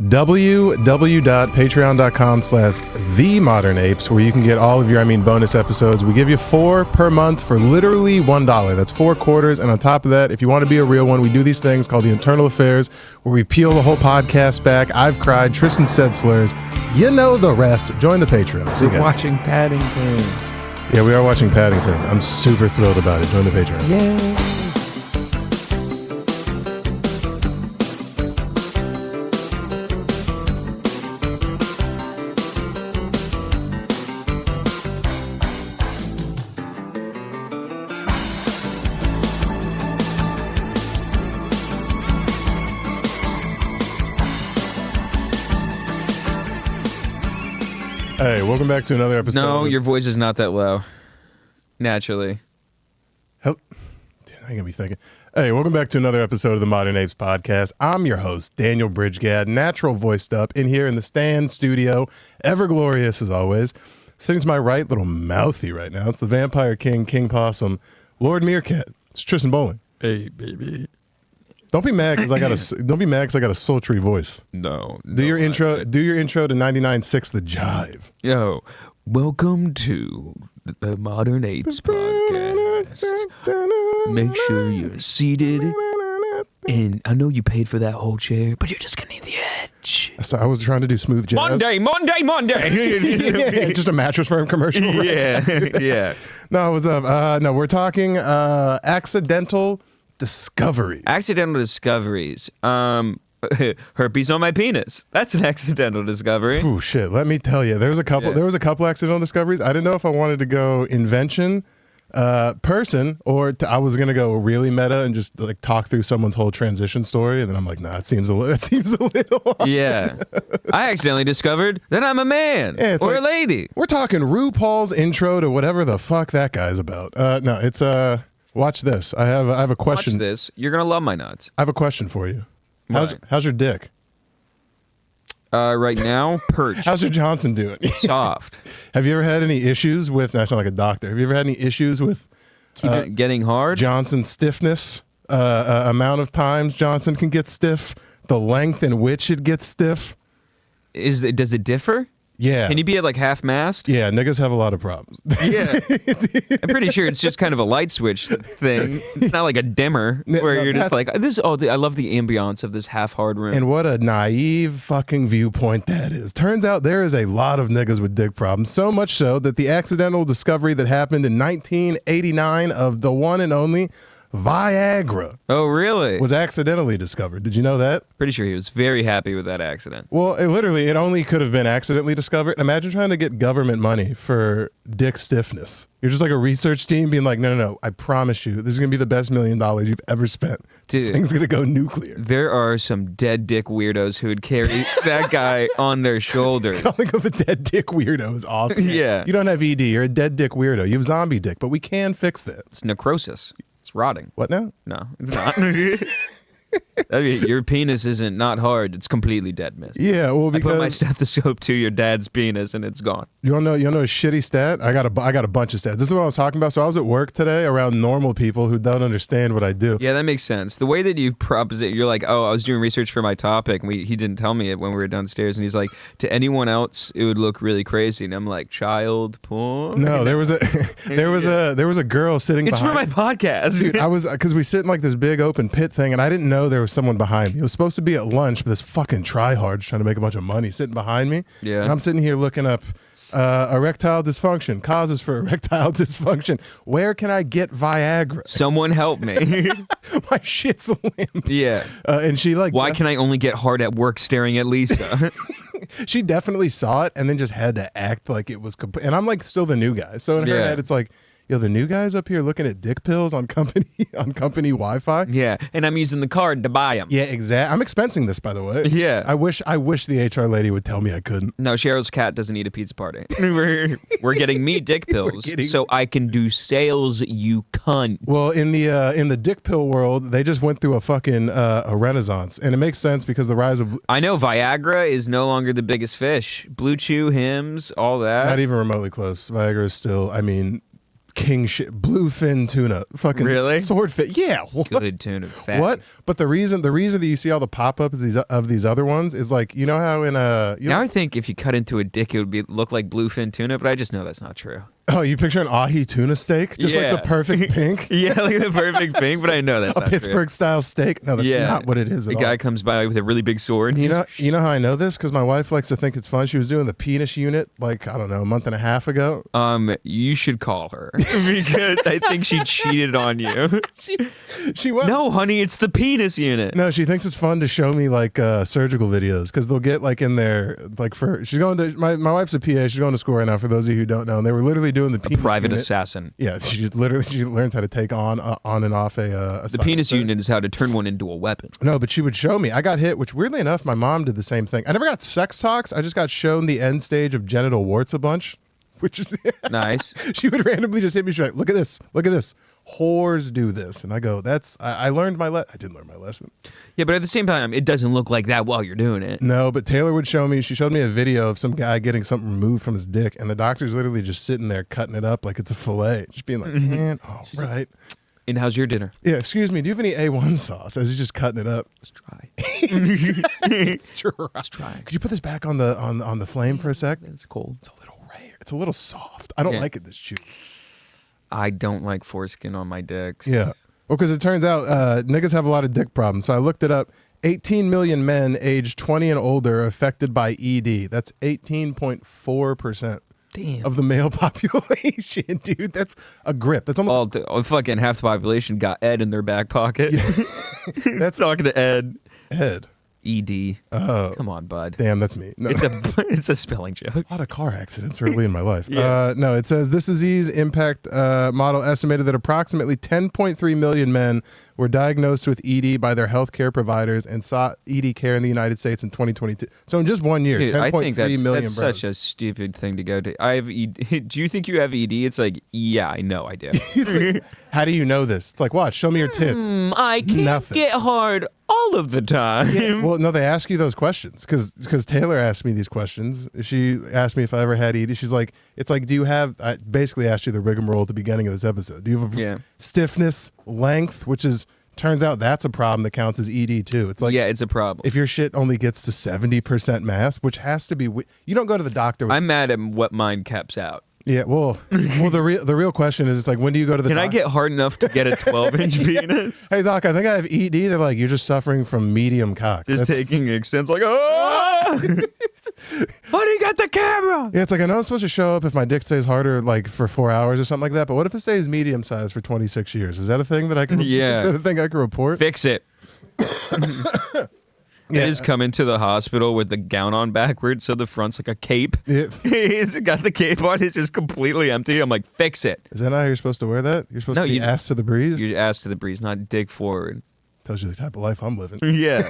www.patreon.com/TheModernApes, where you can get all of your, bonus episodes. We give you 4 per month for literally $1. That's 4 quarters. And on top of that, if you want to be a real one, we do these things called the Internal Affairs, where we peel the whole podcast back. I've cried. Tristan said slurs. You know the rest. Join the Patreon. We're watching Paddington. Yeah, we are watching Paddington. I'm super thrilled about it. Join the Patreon. Yay. Hey, welcome back to another episode. No, your voice is not that low. Naturally. Hell, dude, I ain't gonna be thinking. Hey, welcome back to another episode of the Modern Apes podcast. I'm your host, Daniel Bridge-Gadd, natural voiced up in here in the Stand studio, ever glorious as always. Sitting to my right, little mouthy right now. It's the Vampire King, King Possum, Lord Meerkat. It's Tristan Bowling. Hey, baby. Don't be mad because I got a sultry voice. No. Do your intro to 99.6 The Jive. Yo, welcome to the Modern Apes podcast. Make sure you're seated. And I know you paid for that whole chair, but you're just gonna need the edge. I was trying to do smooth jazz. Monday. Yeah, just a mattress firm commercial. Right? Yeah. No, what's up? No, we're talking accidental discoveries. Accidental discoveries. Herpes on my penis. That's an accidental discovery. Oh shit! Let me tell you, there was a couple accidental discoveries. I didn't know if I wanted to go invention, person, or I was gonna go really meta and just like talk through someone's whole transition story. And then I'm like, nah, it seems a little. Yeah, I accidentally discovered that I'm a man or a lady. We're talking RuPaul's intro to whatever the fuck that guy's about. No, it's watch this. I have a question. Watch this. You're gonna love my nuts. I have a question for you. What? How's your dick? Right now, perched. How's your Johnson doing? Soft. Have you ever had any issues with? No, I sound like a doctor. Have you ever had any issues with Getting hard? Johnson stiffness? Amount of times Johnson can get stiff, the length in which it gets stiff. Does it differ? Yeah. Can you be at like half mast? Yeah, niggas have a lot of problems. Yeah. I'm pretty sure it's just kind of a light switch thing. It's not like a dimmer where you're just like, this. Oh, I love the ambiance of this half hard room. And what a naive fucking viewpoint that is. Turns out there is a lot of niggas with dick problems. So much so that the accidental discovery that happened in 1989 of the one and only Viagra. Oh, really? Was accidentally discovered. Did you know that? Pretty sure he was very happy with that accident. Well, it only could have been accidentally discovered. Imagine trying to get government money for dick stiffness. You're just like a research team being like, no, I promise you, this is going to be the best $1 million you've ever spent. Dude, this thing's going to go nuclear. There are some dead dick weirdos who would carry that guy on their shoulders. Calling him a dead dick weirdo is awesome. Yeah. You don't have ED. You're a dead dick weirdo. You have zombie dick, but we can fix that. It's necrosis. It's rotting. What now? No, it's not. I mean, your penis isn't not hard. It's completely dead, miss. Yeah, well, because I put my stethoscope to your dad's penis and it's gone. You want to know a shitty stat? I got a bunch of stats. This is what I was talking about. So I was at work today around normal people who don't understand what I do. Yeah, that makes sense. The way that you proposite, you're like, oh, I was doing research for my topic, and he didn't tell me it when we were downstairs, and he's like, to anyone else, it would look really crazy, and I'm like, child porn. No, there was a girl sitting. It's behind. for my podcast, dude. I was because we sit in like this big open pit thing, and I didn't know there was someone behind me. It was supposed to be at lunch, but this fucking tryhard trying to make a bunch of money sitting behind me. Yeah, and I'm sitting here looking up erectile dysfunction, causes for erectile dysfunction. Where can I get Viagra? Someone help me. My shit's limp. Yeah. And she like, why can I only get hard at work staring at Lisa? She definitely saw it and then just had to act like it was and I'm like still the new guy. So in her head, it's like, yo, the new guy's up here looking at dick pills on company Wi-Fi. Yeah, and I'm using the card to buy them. Yeah, exactly. I'm expensing this, by the way. Yeah. I wish the HR lady would tell me I couldn't. No, Cheryl's cat doesn't need a pizza party. We're getting me dick pills so I can do sales, you cunt. Well, in the dick pill world, they just went through a fucking a renaissance, and it makes sense because the rise of I know Viagra is no longer the biggest fish. Blue Chew, Hims, all that. Not even remotely close. Viagra is still, king shit, bluefin tuna, fucking Really? swordfish. Yeah, what? Good tuna. Fat. What? But the reason that you see all the pop-ups of these other ones is like, you know how in Now I think if you cut into a dick, it would look like bluefin tuna, but I just know that's not true. Oh, you picture an ahi tuna steak, just like the perfect pink. Yeah, like the perfect pink, but I know that's a not Pittsburgh style steak. No, that's not what it is. The guy comes by with a really big sword. You know how I know this? Because my wife likes to think it's fun. She was doing the penis unit like, I don't know, a month and a half ago. You should call her because I think she cheated on you. She was. No, honey, it's the penis unit. No, she thinks it's fun to show me like surgical videos because they'll get like in there like she's going to my wife's a PA. She's going to school right now. For those of you who don't know, and they were literally doing the penis private unit. Assassin. Yeah, she learns how to take on and off a the penis unit is how to turn one into a weapon. No, but she would show me. I got hit, which weirdly enough, my mom did the same thing. I never got sex talks. I just got shown the end stage of genital warts a bunch, which is nice. She would randomly just hit me. She's like, "Look at this. Look at this. Whores do this." And I go, I learned my I did learn my lesson. Yeah, but at the same time, it doesn't look like that while you're doing it. No, but Taylor would show me. She showed me a video of some guy getting something removed from his dick, and the doctor's literally just sitting there cutting it up like it's a fillet, just being like, "Man, all right." And how's your dinner? Yeah, excuse me. Do you have any A1 sauce? As he's just cutting it up. Let's try. It's dry. Let's try. Could you put this back on the flame for a sec? It's cold. It's a little rare. It's a little soft. I don't like it this chewy. I don't like foreskin on my dicks. Yeah. Well, because it turns out niggas have a lot of dick problems. So I looked it up. 18 million men aged 20 and older are affected by ED. That's 18.4%. Damn. Of the male population, dude. That's a grip. That's almost fucking half the population got Ed in their back pocket. Yeah. That's talking to Ed. Ed. ED. Oh. Come on, bud. Damn, that's me. No. It's a spelling joke. A lot of car accidents early in my life. Yeah. No, it says this disease impact model estimated that approximately 10.3 million men were diagnosed with ED by their healthcare providers and sought ED care in the United States in 2022. So in just 1 year, 10.3 I think million that's bros. such a stupid thing to go to. I have ED. Do you think you have ED? It's like, yeah, I know I do. It's like, how do you know this? It's like, watch, show me your tits. I can't get hard all of the time. Yeah, well, no, they ask you those questions because Taylor asked me these questions. She asked me if I ever had ED. She's like, it's like, do you have, I basically asked you the rigmarole at the beginning of this episode. Do you have stiffness, length, which is, turns out that's a problem that counts as ED too. It's like, yeah, it's a problem. If your shit only gets to 70% mass, which has to be, you don't go to the doctor with, I'm mad at what mine caps out. Yeah, well, the real question is, it's like, when do you go to the Can doc? I get hard enough to get a 12-inch penis? Hey, doc, I think I have ED. They're like, you're just suffering from medium cock. Just taking extents like, oh! Why do you got the camera? Yeah, it's like, I know it's supposed to show up if my dick stays harder like for 4 hours or something like that, but what if it stays medium size for 26 years? Is that a thing that I can Is that a thing I can report? Fix it. Yeah. Just come into the hospital with the gown on backwards, so the front's like a cape. Yeah. He's got the cape on, it's just completely empty. I'm like, fix it. Is that not how you're supposed to wear that? You're supposed to be ass to the breeze? You're ass to the breeze, not dick forward. Tells you the type of life I'm living. Yeah.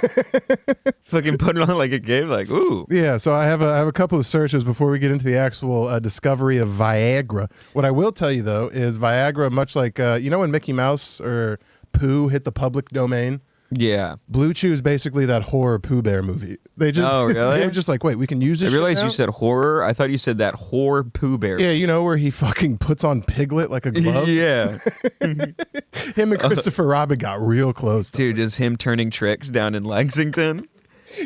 Fucking put it on like a cape, like, ooh. Yeah, so I have a couple of searches before we get into the actual discovery of Viagra. What I will tell you, though, is Viagra, much like, you know when Mickey Mouse or Pooh hit the public domain? Yeah. Blue Chew is basically that horror Pooh Bear movie. They just, oh, really? they were just like, wait, we can use this. I realized shit now? you said horror. I thought you said that whore Pooh Bear. Yeah, you know where he fucking puts on Piglet like a glove? Yeah. Him and Christopher Robin got real close. Dude, just him turning tricks down in Lexington.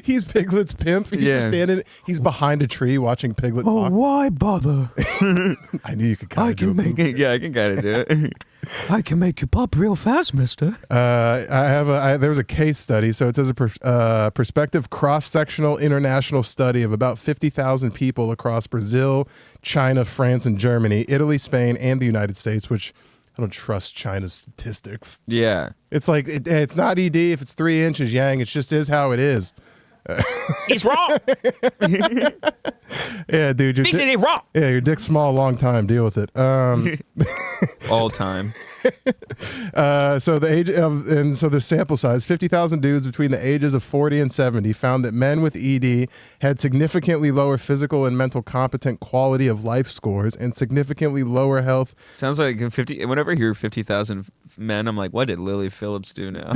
He's Piglet's pimp. He's just standing. He's behind a tree watching Piglet talk. Why bother? I knew you could kind of do it. Yeah, I can kind of do it. I can make you pop real fast, mister. There was a case study. So it says a prospective cross-sectional international study of about 50,000 people across Brazil, China, France, and Germany, Italy, Spain, and the United States, which I don't trust China's statistics. Yeah. It's like, it's not ED if it's 3 inches, Yang. It just is how it is. He's wrong. Yeah, dude. He said he's wrong. Yeah, your dick's small, long time. Deal with it. All time. So the age of, and so the sample size, 50,000 dudes between the ages of 40 and 70 found that men with ED had significantly lower physical and mental competent quality of life scores and significantly lower health. Sounds like 50. Whenever I hear 50,000 men, I'm like, what did Lily Phillips do now?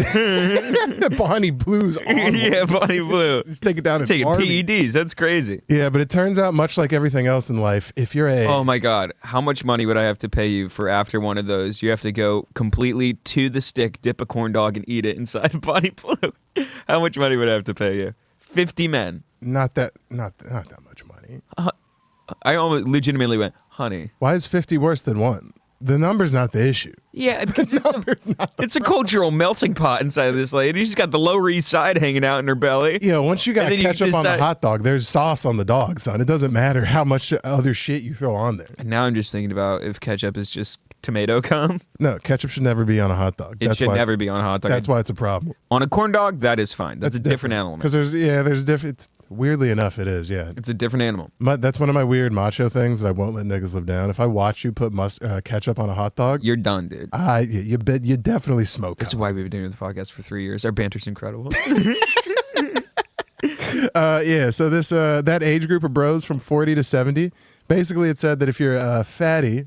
Bonnie Blue's on. Yeah, Bonnie Blue. Just take it down and Taking PEDs. That's crazy. Yeah, but it turns out, much like everything else in life, if you're a Oh my God, how much money would I have to pay you for after one of those? You have to go completely to the stick, dip a corn dog, and eat it inside Bonnie Blue. How much money would I have to pay you? 50 men. not that much money. I almost legitimately went, honey. Why is 50 worse than 1? The number's not the issue. Yeah, because It's a cultural melting pot inside of this lady. She's got the Lower East Side hanging out in her belly. Yeah, once you got ketchup on the hot dog, there's sauce on the dog, son. It doesn't matter how much other shit you throw on there. And now I'm just thinking about if ketchup is just tomato cum. No, ketchup should never be on a hot dog. It should never be on a hot dog. That's why it's a problem. On a corn dog, that is fine. That's a different animal. Because there's different. It's, weirdly enough, it is. Yeah, it's a different animal. That's one of my weird macho things that I won't let niggas live down. If I watch you put ketchup on a hot dog, you're done, dude. You definitely smoke. This is why we've been doing the podcast for 3 years. Our banter's incredible. Yeah. So this that age group of bros from 40 to 70. Basically, it said that if you're fatty,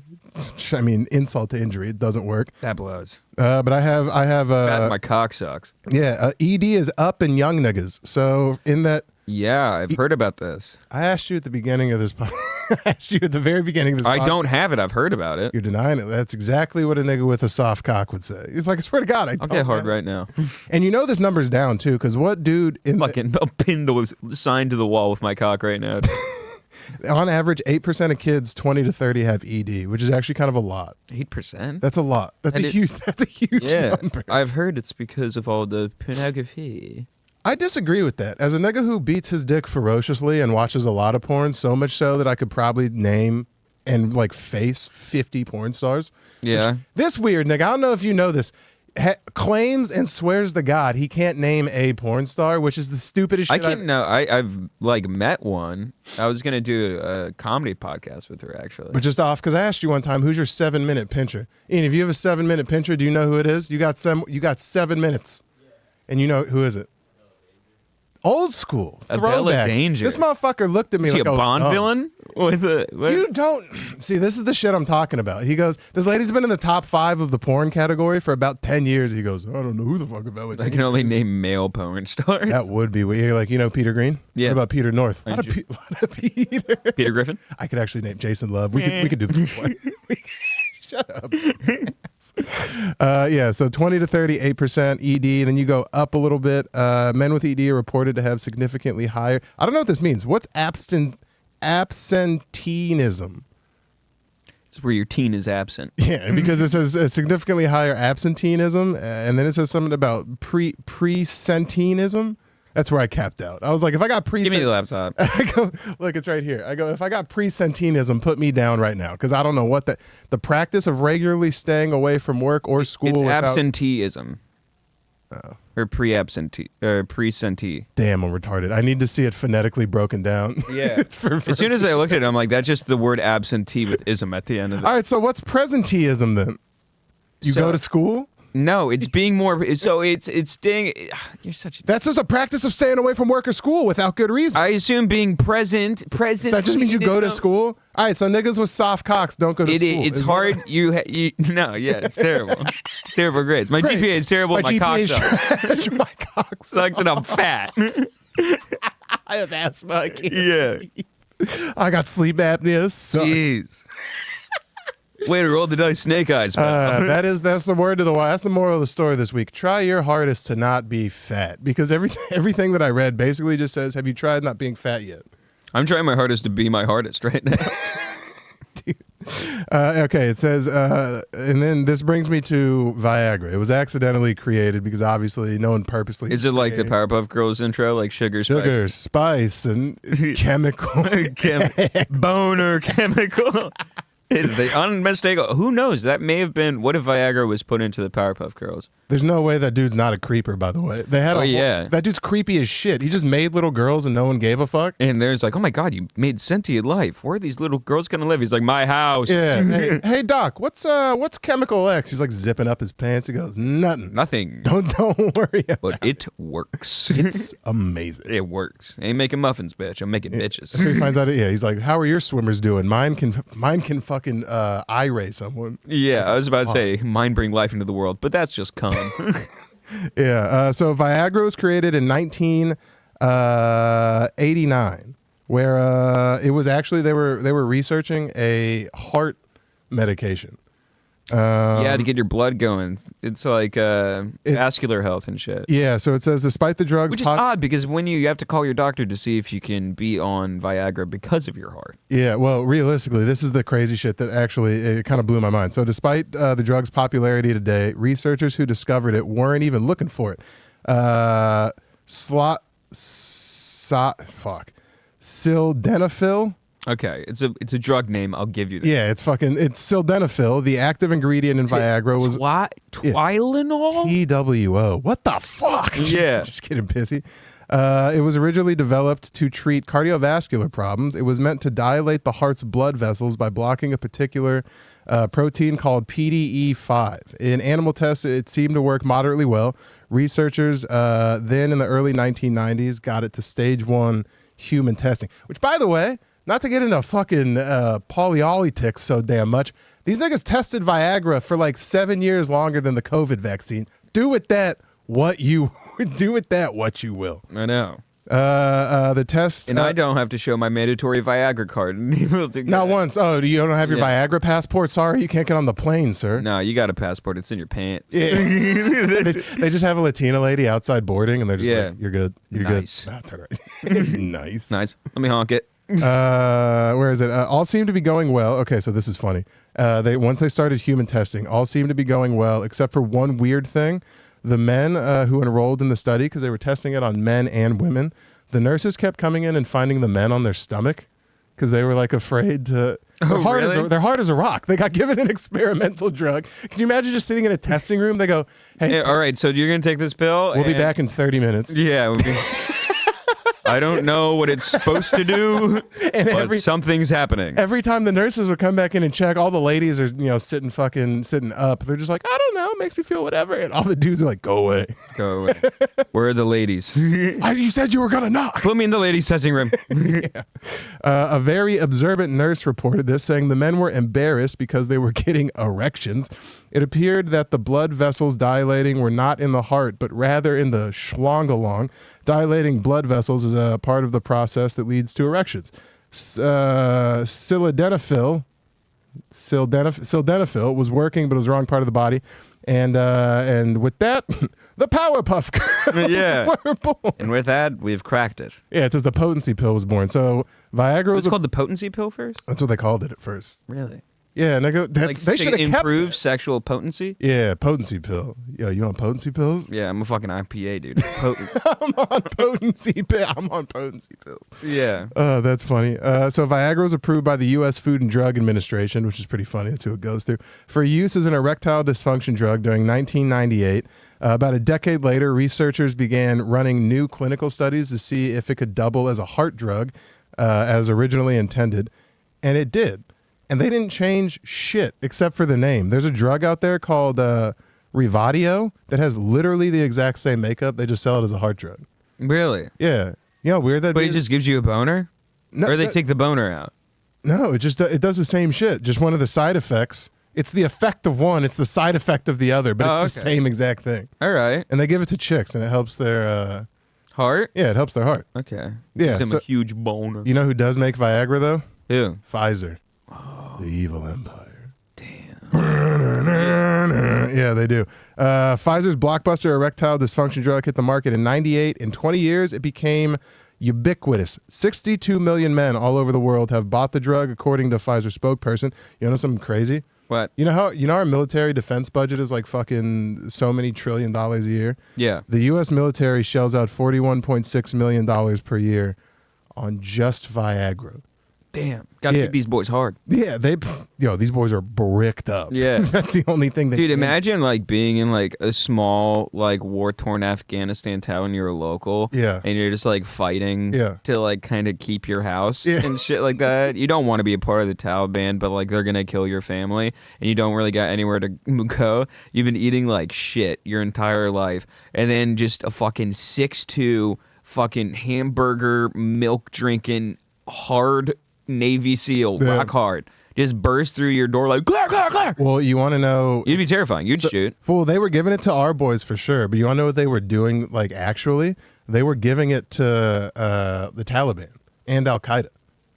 I mean, insult to injury, it doesn't work. That blows. But I have. Fat, my cock sucks. Yeah, ED is up in young niggas. So in that. Yeah, I've heard about this. I asked you at the beginning of this. I asked you at the very beginning of this. I don't have it. I've heard about it. You're denying it. That's exactly what a nigga with a soft cock would say. It's like, I swear to God, I'll get hard right now. And you know this number's down too, because what dude in I'll pin the sign to the wall with my cock right now. On average, 8% of kids 20 to 30 have ED, which is actually kind of a lot. 8%? That's a lot. That's a huge number. I've heard it's because of all the pornography. I disagree with that. As a nigga who beats his dick ferociously and watches a lot of porn, so much so that I could probably name and like face 50 porn stars. Yeah. This weird nigga, I don't know if you know this, claims and swears to God he can't name a porn star, which is the stupidest shit. I've like met one. I was gonna do a comedy podcast with her actually. But just off, because I asked you one time, who's your 7-minute pincher? Ian, if you have a 7-minute pincher, do you know who it is? You got 7 minutes, and you know who is it? Old school throwback. Danger. This motherfucker looked at me like a Bond villain. You don't see. This is the shit I'm talking about. He goes, "This lady's been in the top 5 of the porn category for about 10 years." He goes, "I don't know who the fuck Bella." I can only name male porn stars. That would be weird. Like, you know, Peter Green. Yeah. What about Peter North? A lot of Peter. Peter Griffin. I could actually name Jason Love. We could do this one. Shut up. Yeah, so 20 to 30, 8% ED. Then you go up a little bit. Men with ED are reported to have significantly higher. I don't know what this means. What's absenteeism? It's where your teen is absent. Yeah, because it says significantly higher absenteeism, and then it says something about presenteeism. That's where I capped out. I was like, if I got give me the laptop. I go, look, it's right here. I go, if I got presenteeism, put me down right now, because I don't know what the practice of regularly staying away from work or school. It's absenteeism. Or presentee. Damn, I'm retarded. I need to see it phonetically broken down. Yeah. As soon as I looked at it, I'm like, that's just the word absentee with ism at the end of it. All right, so what's presenteeism then? You go to school? No, it's being more. So it's staying. You're such. That's just a practice of staying away from work or school without good reason. I assume being present. So that just means you go to school. All right, so niggas with soft cocks don't go to school. It's hard. No, yeah, it's terrible. It's terrible grades. My GPA is terrible. My cock sucks. My cock sucks, and I'm fat. I have asthma. I can't breathe. I got sleep apnea. Jeez. Way to roll the dice, snake eyes. That's the word to the wise. That's the moral of the story this week. Try your hardest to not be fat, because everything that I read basically just says, "Have you tried not being fat yet?" I'm trying my hardest to be my hardest right now. Dude. Okay, it says, and then this brings me to Viagra. It was accidentally created because obviously no one purposely. Is it like the Powerpuff Girls intro, like sugar, spice, and chemical, boner chemical? It is the unmistakable. Who knows? That may have been. What if Viagra was put into the Powerpuff Girls? There's no way that dude's not a creeper, by the way. They had that dude's creepy as shit. He just made little girls and no one gave a fuck. And there's like, oh my God, you made sentient life. Where are these little girls gonna live? He's like, my house. Yeah. Hey, Doc, what's Chemical X? He's like zipping up his pants. He goes, nothing. Don't worry about But it works. It's amazing. It works. Ain't making muffins, bitch. I'm making bitches. So he finds out. Yeah, he's like, how are your swimmers doing? Mine can fucking eye ray someone. Yeah, I was about to say, mine bring life into the world, but that's just cum. Yeah. So Viagra was created in 1989, where it was actually they were researching a heart medication. Yeah, to get your blood going. It's like vascular health and shit. Yeah, so it says despite the drugs... Which is odd because when you have to call your doctor to see if you can be on Viagra because of your heart. Yeah, well, realistically, this is the crazy shit that actually it kind of blew my mind. So despite the drug's popularity today, researchers who discovered it weren't even looking for it. Sildenafil... Okay, it's a drug name. I'll give you that. Yeah, it's sildenafil. The active ingredient in Viagra was Tylenol. TWO. What the fuck? Yeah, just getting pissy. It was originally developed to treat cardiovascular problems. It was meant to dilate the heart's blood vessels by blocking a particular protein called PDE5. In animal tests, it seemed to work moderately well. Researchers then in the early 1990s got it to stage 1 human testing. Which, by the way. Not to get into fucking polyolitics so damn much, these niggas tested Viagra for like 7 years longer than the COVID vaccine. Do with that what you will. I know. The test, and I don't have to show my mandatory Viagra card. Not once. Oh, you don't have your Viagra passport? Sorry, you can't get on the plane, sir. No, you got a passport. It's in your pants. Yeah. they just have a Latina lady outside boarding, and they're just like, "You're good. You're nice. Good." Oh, turn right. Nice. Nice. Let me honk it. Where is it? All seemed to be going well. Okay, so this is funny. Once they started human testing, all seemed to be going well, except for one weird thing. The men who enrolled in the study, because they were testing it on men and women, the nurses kept coming in and finding the men on their stomach because they were like afraid to. Their heart is a rock. They got given an experimental drug. Can you imagine just sitting in a testing room? They go, "Hey, all right, so you're gonna take this pill. We'll be back in 30 minutes." Yeah. I don't know what it's supposed to do, but something's happening. Every time the nurses would come back in and check, all the ladies are, sitting up. They're just like, I don't know, it makes me feel whatever. And all the dudes are like, go away. Go away. Where are the ladies? You said you were going to knock. Put me in the ladies' touching room. Yeah. A very observant nurse reported this, saying the men were embarrassed because they were getting erections. It appeared that the blood vessels dilating were not in the heart, but rather in the schlongalong. Dilating blood vessels is a part of the process that leads to erections. Sildenafil was working, but it was the wrong part of the body. And with that, the Powerpuff Girls were born. And with that, we've cracked it. Yeah, it says the potency pill was born. So Viagra was called the potency pill first? That's what they called it at first. Really? Yeah, and they should have improve sexual potency. Yeah, potency pill. Yo, you on potency pills? Yeah, I'm a fucking IPA dude. I'm on potency pills. Yeah. That's funny. So Viagra was approved by the U.S. Food and Drug Administration, which is pretty funny. That's who it goes through, for use as an erectile dysfunction drug during 1998. About a decade later, researchers began running new clinical studies to see if it could double as a heart drug, as originally intended, and it did. And they didn't change shit except for the name. There's a drug out there called Revadio that has literally the exact same makeup. They just sell it as a heart drug. Really? Yeah. You know how weird that But it just gives you a boner? No, or they take the boner out? No, it does the same shit. Just one of the side effects. It's the effect of one. It's the side effect of the other, but it's the same exact thing. All right. And they give it to chicks, and it helps their... heart? Yeah, it helps their heart. Okay. Yeah. Gives them a huge boner. You know who does make Viagra, though? Who? Pfizer. The evil empire. Damn. Yeah, they do. Pfizer's blockbuster erectile dysfunction drug hit the market in 98. In 20 years, it became ubiquitous. 62 million men all over the world have bought the drug, according to Pfizer spokesperson. You know something crazy? What? You know our military defense budget is like fucking so many $1 trillion a year? Yeah. The U.S. military shells out $41.6 million per year on just Viagra. Damn. Gotta keep these boys hard. Yeah, these boys are bricked up. Yeah. That's the only thing they Dude, imagine like being in like a small like war-torn Afghanistan town, you're a local. Yeah. And you're just like fighting to like kind of keep your house and shit like that. You don't want to be a part of the Taliban, but like they're gonna kill your family and you don't really got anywhere to go. You've been eating like shit your entire life. And then just a fucking 6'2" fucking hamburger milk drinking hard Navy SEAL, rock hard, just burst through your door like, clear, clear, clear. Well, you want to know... You'd be terrifying. You'd shoot. Well, they were giving it to our boys for sure, but you want to know what they were doing, like, actually? They were giving it to the Taliban and Al-Qaeda.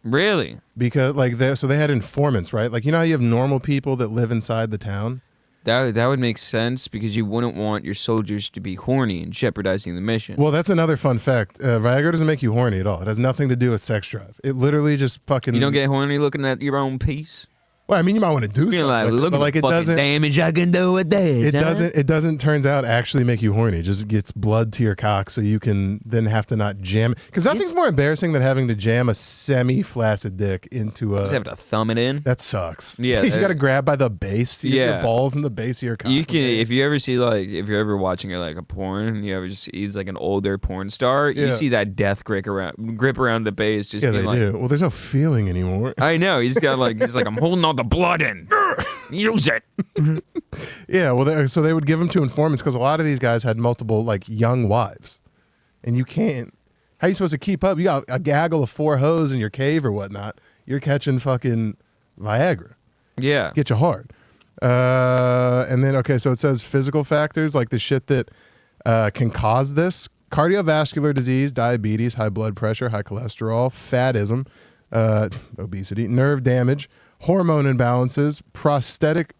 Really? Because, like, so they had informants, right? Like, you know how you have normal people that live inside the town? That would make sense because you wouldn't want your soldiers to be horny and jeopardizing the mission. Well, that's another fun fact. Viagra doesn't make you horny at all. It has nothing to do with sex drive. It literally just fucking... You don't get horny looking at your own piece? Well, I mean, you might want to do something, like, with look it, but at like the it fucking doesn't. Damage I can do with that. It doesn't. Turns out actually make you horny. It just gets blood to your cock, so you can then have to not jam. Because nothing's more embarrassing than having to jam a semi-flaccid dick into a. You have to thumb it in. That sucks. Yeah, you got to grab by the base. Your balls in the base of your cock. You can if you ever see if you're ever watching like a porn, and you ever just see like an older porn star. You see that death grip around the base. Just yeah, being they like, do. Well, there's no feeling anymore. I know. He's like I'm holding all the blood in. Use it. Yeah, well, so they would give them to informants because a lot of these guys had multiple like young wives, and you can't. How are you supposed to keep up? You got a gaggle of 4 hoes in your cave or whatnot. You're catching fucking Viagra. Yeah. Get you hard. And then so it says physical factors like the shit that can cause this: cardiovascular disease, diabetes, high blood pressure, high cholesterol, fatism, obesity, nerve damage, hormone imbalances, prostatic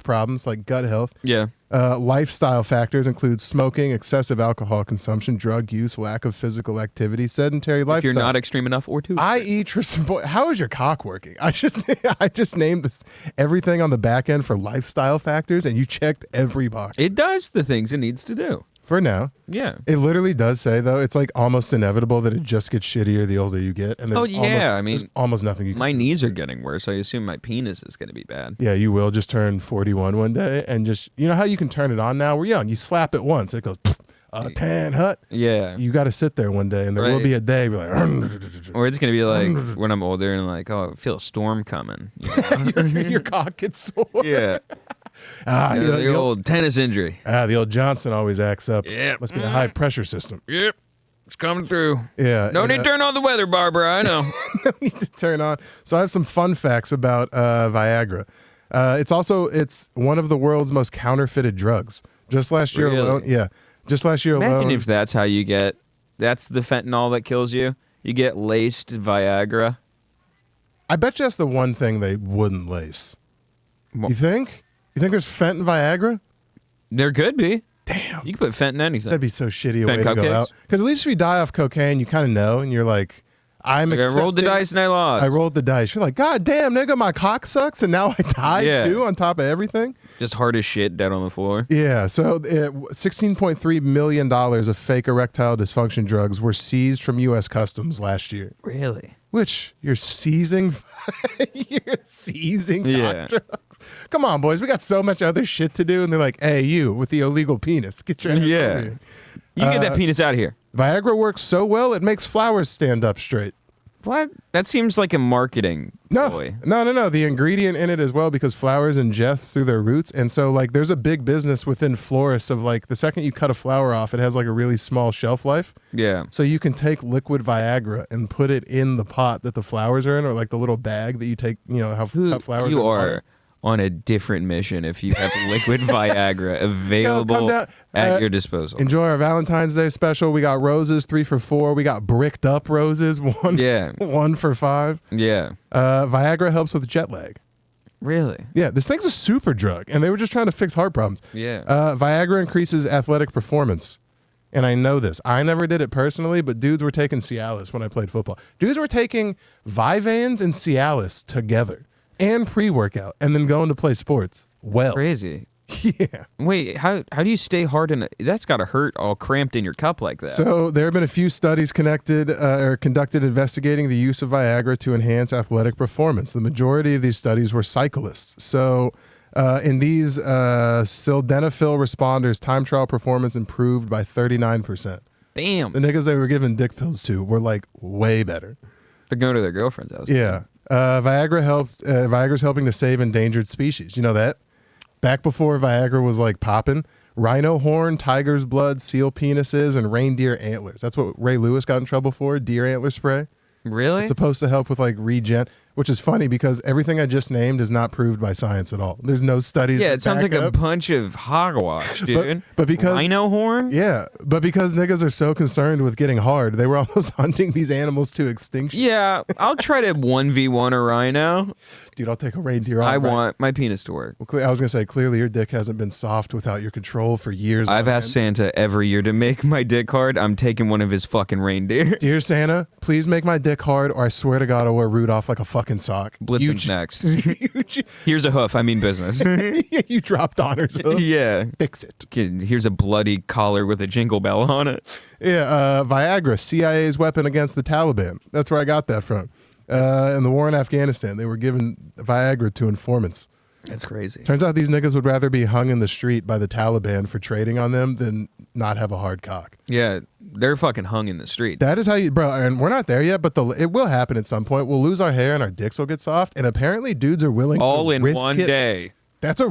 problems like gut health. Yeah. Lifestyle factors include smoking, excessive alcohol consumption, drug use, lack of physical activity, sedentary lifestyle. If you're not extreme enough or too. I.e. Tristan Bowling. How is your cock working? I just named this everything on the back end for lifestyle factors, and you checked every box. It does the things it needs to do. For now. Yeah. It literally does say, though, it's like almost inevitable that it just gets shittier the older you get. And there's almost nothing you can my do. knees are getting worse. I assume my penis is going to be bad. Yeah, you will just turn 41 one day and just, you know how you can turn it on now? We're young. You slap it once. It goes, tan hut. Yeah. You got to sit there one day and there will be a day where like, or it's going to be like when I'm older and like, oh, I feel a storm coming. You know? your cock gets sore. Yeah. The old tennis injury. The old Johnson always acts up. Yeah. Must be a high pressure system. Yep. It's coming through. Yeah. No need to turn on the weather, Barbara. I know. No need to turn on. So I have some fun facts about Viagra. It's one of the world's most counterfeited drugs. Just last year alone. Yeah. Just last year alone. Imagine if that's how you get. That's the fentanyl that kills you. You get laced Viagra. I bet you that's the one thing they wouldn't lace. You think? You think there's fent in Viagra? There could be. Damn. You could put fent in anything. That'd be so shitty a Fent way to go cupcakes? out. Because at least if you die off cocaine, you kind of know, and you're like, I rolled the dice and I lost. I rolled the dice. You're like, God damn, nigga, my cock sucks, and now I died too on top of everything. Just hard as shit, dead on the floor. Yeah, so $16.3 million of fake erectile dysfunction drugs were seized from U.S. Customs last year. Really? Which you're seizing? You're seizing cock drugs? Come on, boys. We got so much other shit to do. And they're like, hey, you with the illegal penis. Get your ass over here. You get that penis out of here. Viagra works so well, it makes flowers stand up straight. What? That seems like a marketing ploy. No. The ingredient in it as well, because flowers ingest through their roots. And so, like, there's a big business within florists of, like, the second you cut a flower off, it has, like, a really small shelf life. Yeah. So you can take liquid Viagra and put it in the pot that the flowers are in, or, like, the little bag that you take, cut flowers in. You are on a different mission if you have liquid Viagra available at your disposal. Enjoy our Valentine's Day special. We got roses, 3 for $4. We got bricked up roses, 1 for $5. Yeah. Viagra helps with jet lag. Really? Yeah, this thing's a super drug, and they were just trying to fix heart problems. Yeah. Viagra increases athletic performance. And I know this. I never did it personally, but dudes were taking Cialis when I played football. Dudes were taking Vyvanse and Cialis together and pre-workout and then going to play sports. Well. Crazy. Yeah. Wait, how do you stay hard in that's got to hurt all cramped in your cup like that. So there have been a few studies conducted investigating the use of Viagra to enhance athletic performance. The majority of these studies were cyclists. So in these sildenafil responders, time trial performance improved by 39%. Damn. The niggas they were giving dick pills to were like way better. They're going to their girlfriend's house. Yeah. Viagra's helping to save endangered species. You know that? Back before Viagra was like popping, rhino horn, tiger's blood, seal penises, and reindeer antlers. That's what Ray Lewis got in trouble for, deer antler spray. Really? It's supposed to help with like regen, which is funny because everything I just named is not proved by science at all. There's no studies. Yeah, that it sounds back like a up. bunch of hogwash, dude. But because rhino horn? Yeah, but because niggas are so concerned with getting hard, they were almost hunting these animals to extinction. Yeah, I'll try to 1v1 a rhino. Dude, I'll take a reindeer. I want my penis to work. Well, I was gonna say clearly your dick hasn't been soft without your control for years. I've asked Santa every year to make my dick hard. I'm taking one of his fucking reindeer. Dear Santa, please make my dick hard, or I swear to God, I'll wear Rudolph like a fucking sock. Blitzing's next. Here's a hoof. I mean business. You dropped honors. Yeah. Fix it. Here's a bloody collar with a jingle bell on it. Yeah, Viagra, CIA's weapon against the Taliban. That's where I got that from. In the war in Afghanistan, they were giving Viagra to informants. That's crazy. Turns out these niggas would rather be hung in the street by the Taliban for trading on them than not have a hard cock. Yeah, they're fucking hung in the street. That is how you, bro, and we're not there yet, but it will happen at some point. We'll lose our hair and our dicks will get soft, and apparently dudes are willing all to in risk one it. day. That's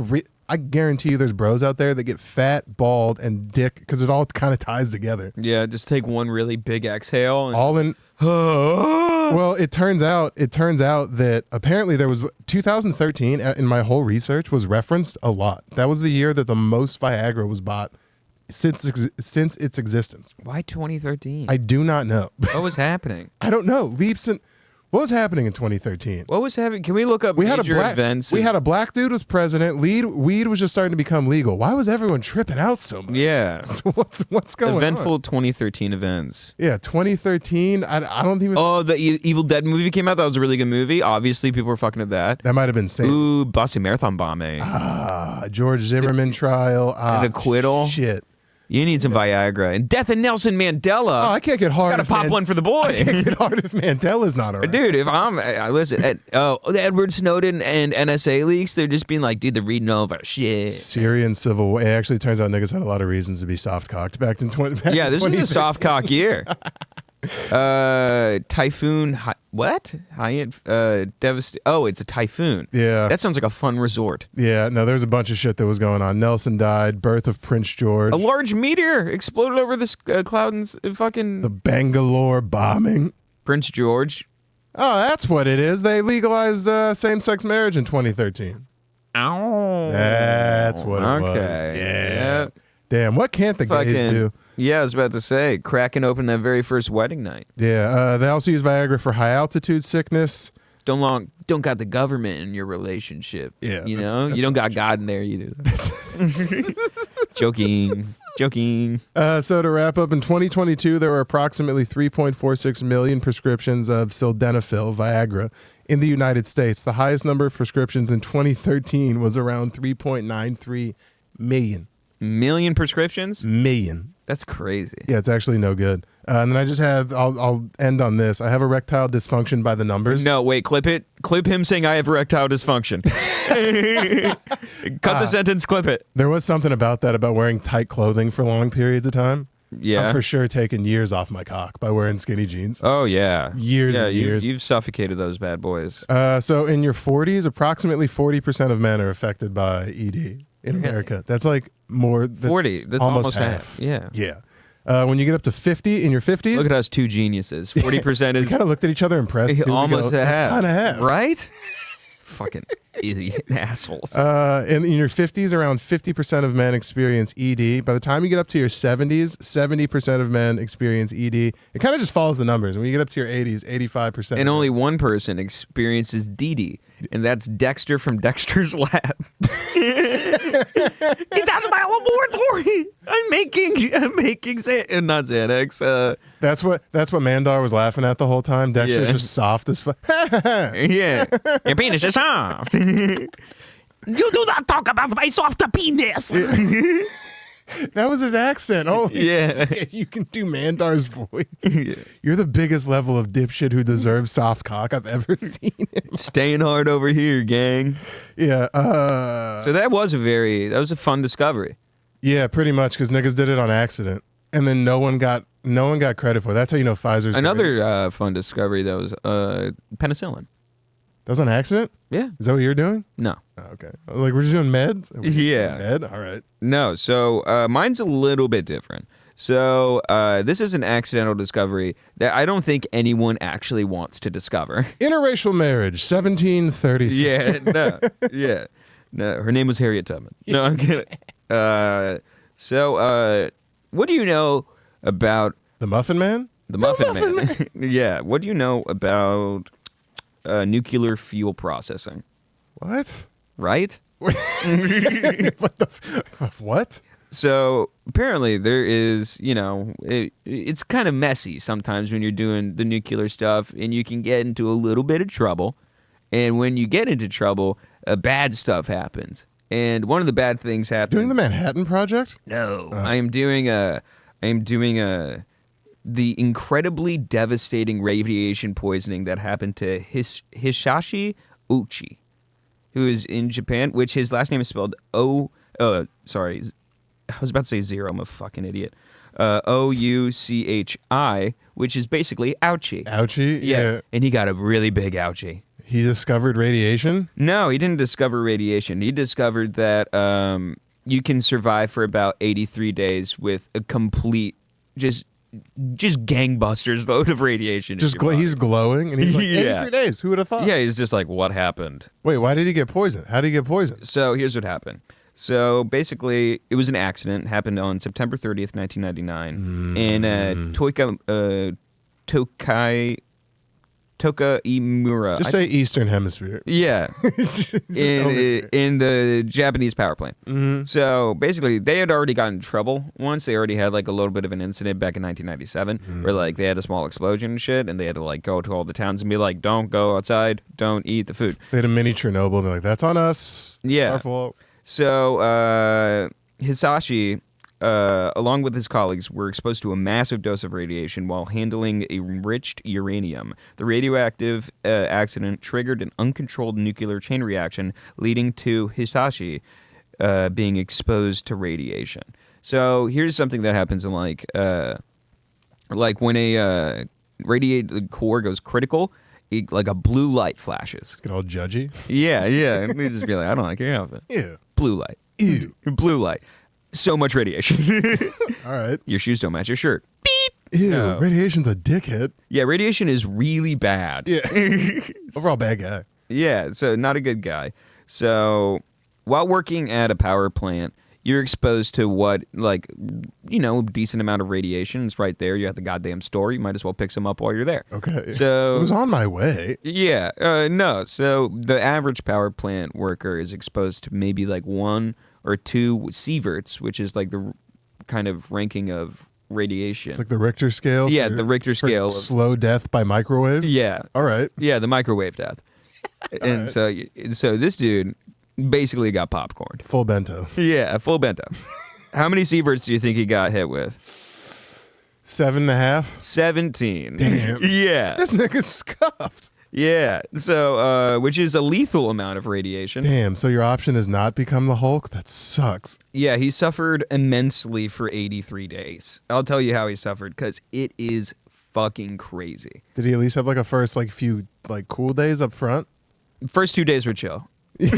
I guarantee you there's bros out there that get fat, bald, and dick, because it all kind of ties together. Yeah, just take one really big exhale. And All in... Well, it turns out that apparently there was 2013 in my whole research was referenced a lot. That was the year that the most Viagra was bought since its existence. Why 2013? I do not know. What was happening? I don't know. Leaps and what was happening in 2013? What was happening? Can we look up major events? We had a black dude was president. Weed was just starting to become legal. Why was everyone tripping out so much? Yeah. What's going Eventful on? 2013 events. Yeah, 2013. I don't even. Oh, the Evil Dead movie came out. That was a really good movie. Obviously, people were fucking with that. That might have been same. Ooh, Boston Marathon bombing. George Zimmerman trial. An acquittal. Shit. You need some Viagra. And Death of Nelson Mandela. Oh, I can't get hard. Gotta pop one for the boy. I can't get hard if Mandela's not around. Dude, if listen, the Edward Snowden and NSA leaks, they're just being like, dude, they're reading all of our shit. Syrian civil war. It actually turns out niggas had a lot of reasons to be soft cocked back in 20. Yeah, this was a soft cock year. Typhoon. What? Devastation. Oh, it's a typhoon. Yeah. That sounds like a fun resort. Yeah, no, there's a bunch of shit that was going on. Nelson died. Birth of Prince George. A large meteor exploded over this cloud and fucking. The Bangalore bombing. Prince George. Oh, that's what it is. They legalized same-sex marriage in 2013. Oh. That's what it was. Okay. Yeah. Yep. Damn, what can't the gays do? Yeah, I was about to say, cracking open that very first wedding night. Yeah, they also use Viagra for high-altitude sickness. Don't got the government in your relationship. Yeah, you that's know, you don't got God in there either. Joking. So to wrap up, in 2022, there were approximately 3.46 million prescriptions of sildenafil, Viagra, in the United States. The highest number of prescriptions in 2013 was around 3.93 million. Million prescriptions? Million. That's crazy. Yeah, it's actually no good. And then I just have, I'll end on this. I have erectile dysfunction by the numbers. No, wait, clip it. Clip him saying I have erectile dysfunction. Cut the sentence, clip it. There was something about that, about wearing tight clothing for long periods of time. Yeah. I'm for sure taking years off my cock by wearing skinny jeans. Oh, yeah. Years and years. You've suffocated those bad boys. So in your 40s, approximately 40% of men are affected by ED in America. That's like more. That's 40. That's almost half. Yeah. Yeah. When you get up to 50, in your 50s. Look at us, two geniuses. 40% is. We kind of looked at each other impressed. Here we almost go. half. That's kind of half. Right? Fucking idiot assholes. In your 50s, around 50% of men experience ED. By the time you get up to your 70s, 70% of men experience ED. It kind of just follows the numbers. When you get up to your 80s, 85%. And only one person experiences DD, and that's Dexter from Dexter's Lab. Get out of my laboratory! I'm making not Xanax. That's what Mandar was laughing at the whole time. Dexter's just soft as fuck. Yeah, your penis is soft. You do not talk about my soft penis. That was his accent. Oh, Yeah. You can do Mandar's voice. Yeah. You're the biggest level of dipshit who deserves soft cock I've ever seen. Staying hard over here, gang. Yeah. So that was a fun discovery. Yeah, pretty much, because niggas did it on accident, and then no one got credit for it. That's how you know Pfizer's Another fun discovery that was penicillin. That was on accident? Yeah. Is that what you're doing? No. Oh, okay. Like, we're just doing meds? Yeah. Med? All right. No. So mine's a little bit different. So this is an accidental discovery that I don't think anyone actually wants to discover. Interracial marriage, 1736. Yeah. No. Yeah. No. Her name was Harriet Tubman. No, I'm kidding. So what do you know about The Muffin Man? the Muffin Man? Yeah. What do you know about nuclear fuel processing? What? Right? What what? So apparently there is, it's kind of messy sometimes when you're doing the nuclear stuff, and you can get into a little bit of trouble. And when you get into trouble, bad stuff happens. And one of the bad things happens. Doing the Manhattan Project? No, I am doing the incredibly devastating radiation poisoning that happened to Hisashi Ouchi, who is in Japan, which his last name is spelled sorry, I was about to say zero. I'm a fucking idiot. Ouchi, which is basically ouchie. Ouchie? Yeah. And he got a really big ouchie. He discovered radiation? No, he didn't discover radiation. He discovered that you can survive for about 83 days with a complete, just gangbusters load of radiation. Just he's glowing, and he's like, 83 days. Who would have thought? Yeah, he's just like, what happened? Wait, why did he get poisoned? How did he get poisoned? So here's what happened. So basically, it was an accident. It happened on September 30th, 1999, in Tokaimura. Just say Eastern Hemisphere. Yeah. in the Japanese power plant. Mm-hmm. So basically, they had already gotten in trouble once. They already had like a little bit of an incident back in 1997 where like they had a small explosion and shit, and they had to like go to all the towns and be like, don't go outside, don't eat the food. They had a mini Chernobyl, and they're like, that's on us. Yeah. Our fault. So Hisashi, along with his colleagues, were exposed to a massive dose of radiation while handling enriched uranium. The radioactive accident triggered an uncontrolled nuclear chain reaction, leading to Hisashi being exposed to radiation. So here's something that happens in like when a radiated core goes critical. Like a blue light flashes. Get all judgy. Yeah. And they just be like, I don't like your outfit. Yeah. Blue light. Ew. Blue light. So much radiation. All right. Your shoes don't match your shirt. Beep. Ew. No. Radiation's a dickhead. Yeah, radiation is really bad. Yeah. Overall bad guy. Yeah, so not a good guy. So while working at a power plant, you're exposed to what, like, a decent amount of radiation. It's right there. You're at the goddamn store. You might as well pick some up while you're there. Okay. So it was on my way. Yeah. No. So the average power plant worker is exposed to maybe like 1 or 2 sieverts, which is like the kind of ranking of radiation. It's like the Richter scale. Yeah, the Richter scale. Slow death by microwave? Yeah. All right. Yeah, the microwave death. And right. so this dude basically got popcorned. Full bento. Yeah, full bento. How many sieverts do you think he got hit with? 7.5. 17. Damn. Yeah. This nigga's scuffed. Yeah. So, which is a lethal amount of radiation. Damn. So your option is not become the Hulk? That sucks. Yeah, he suffered immensely for 83 days. I'll tell you how he suffered, because it is fucking crazy. Did he at least have like a first few cool days up front? First 2 days were chill. He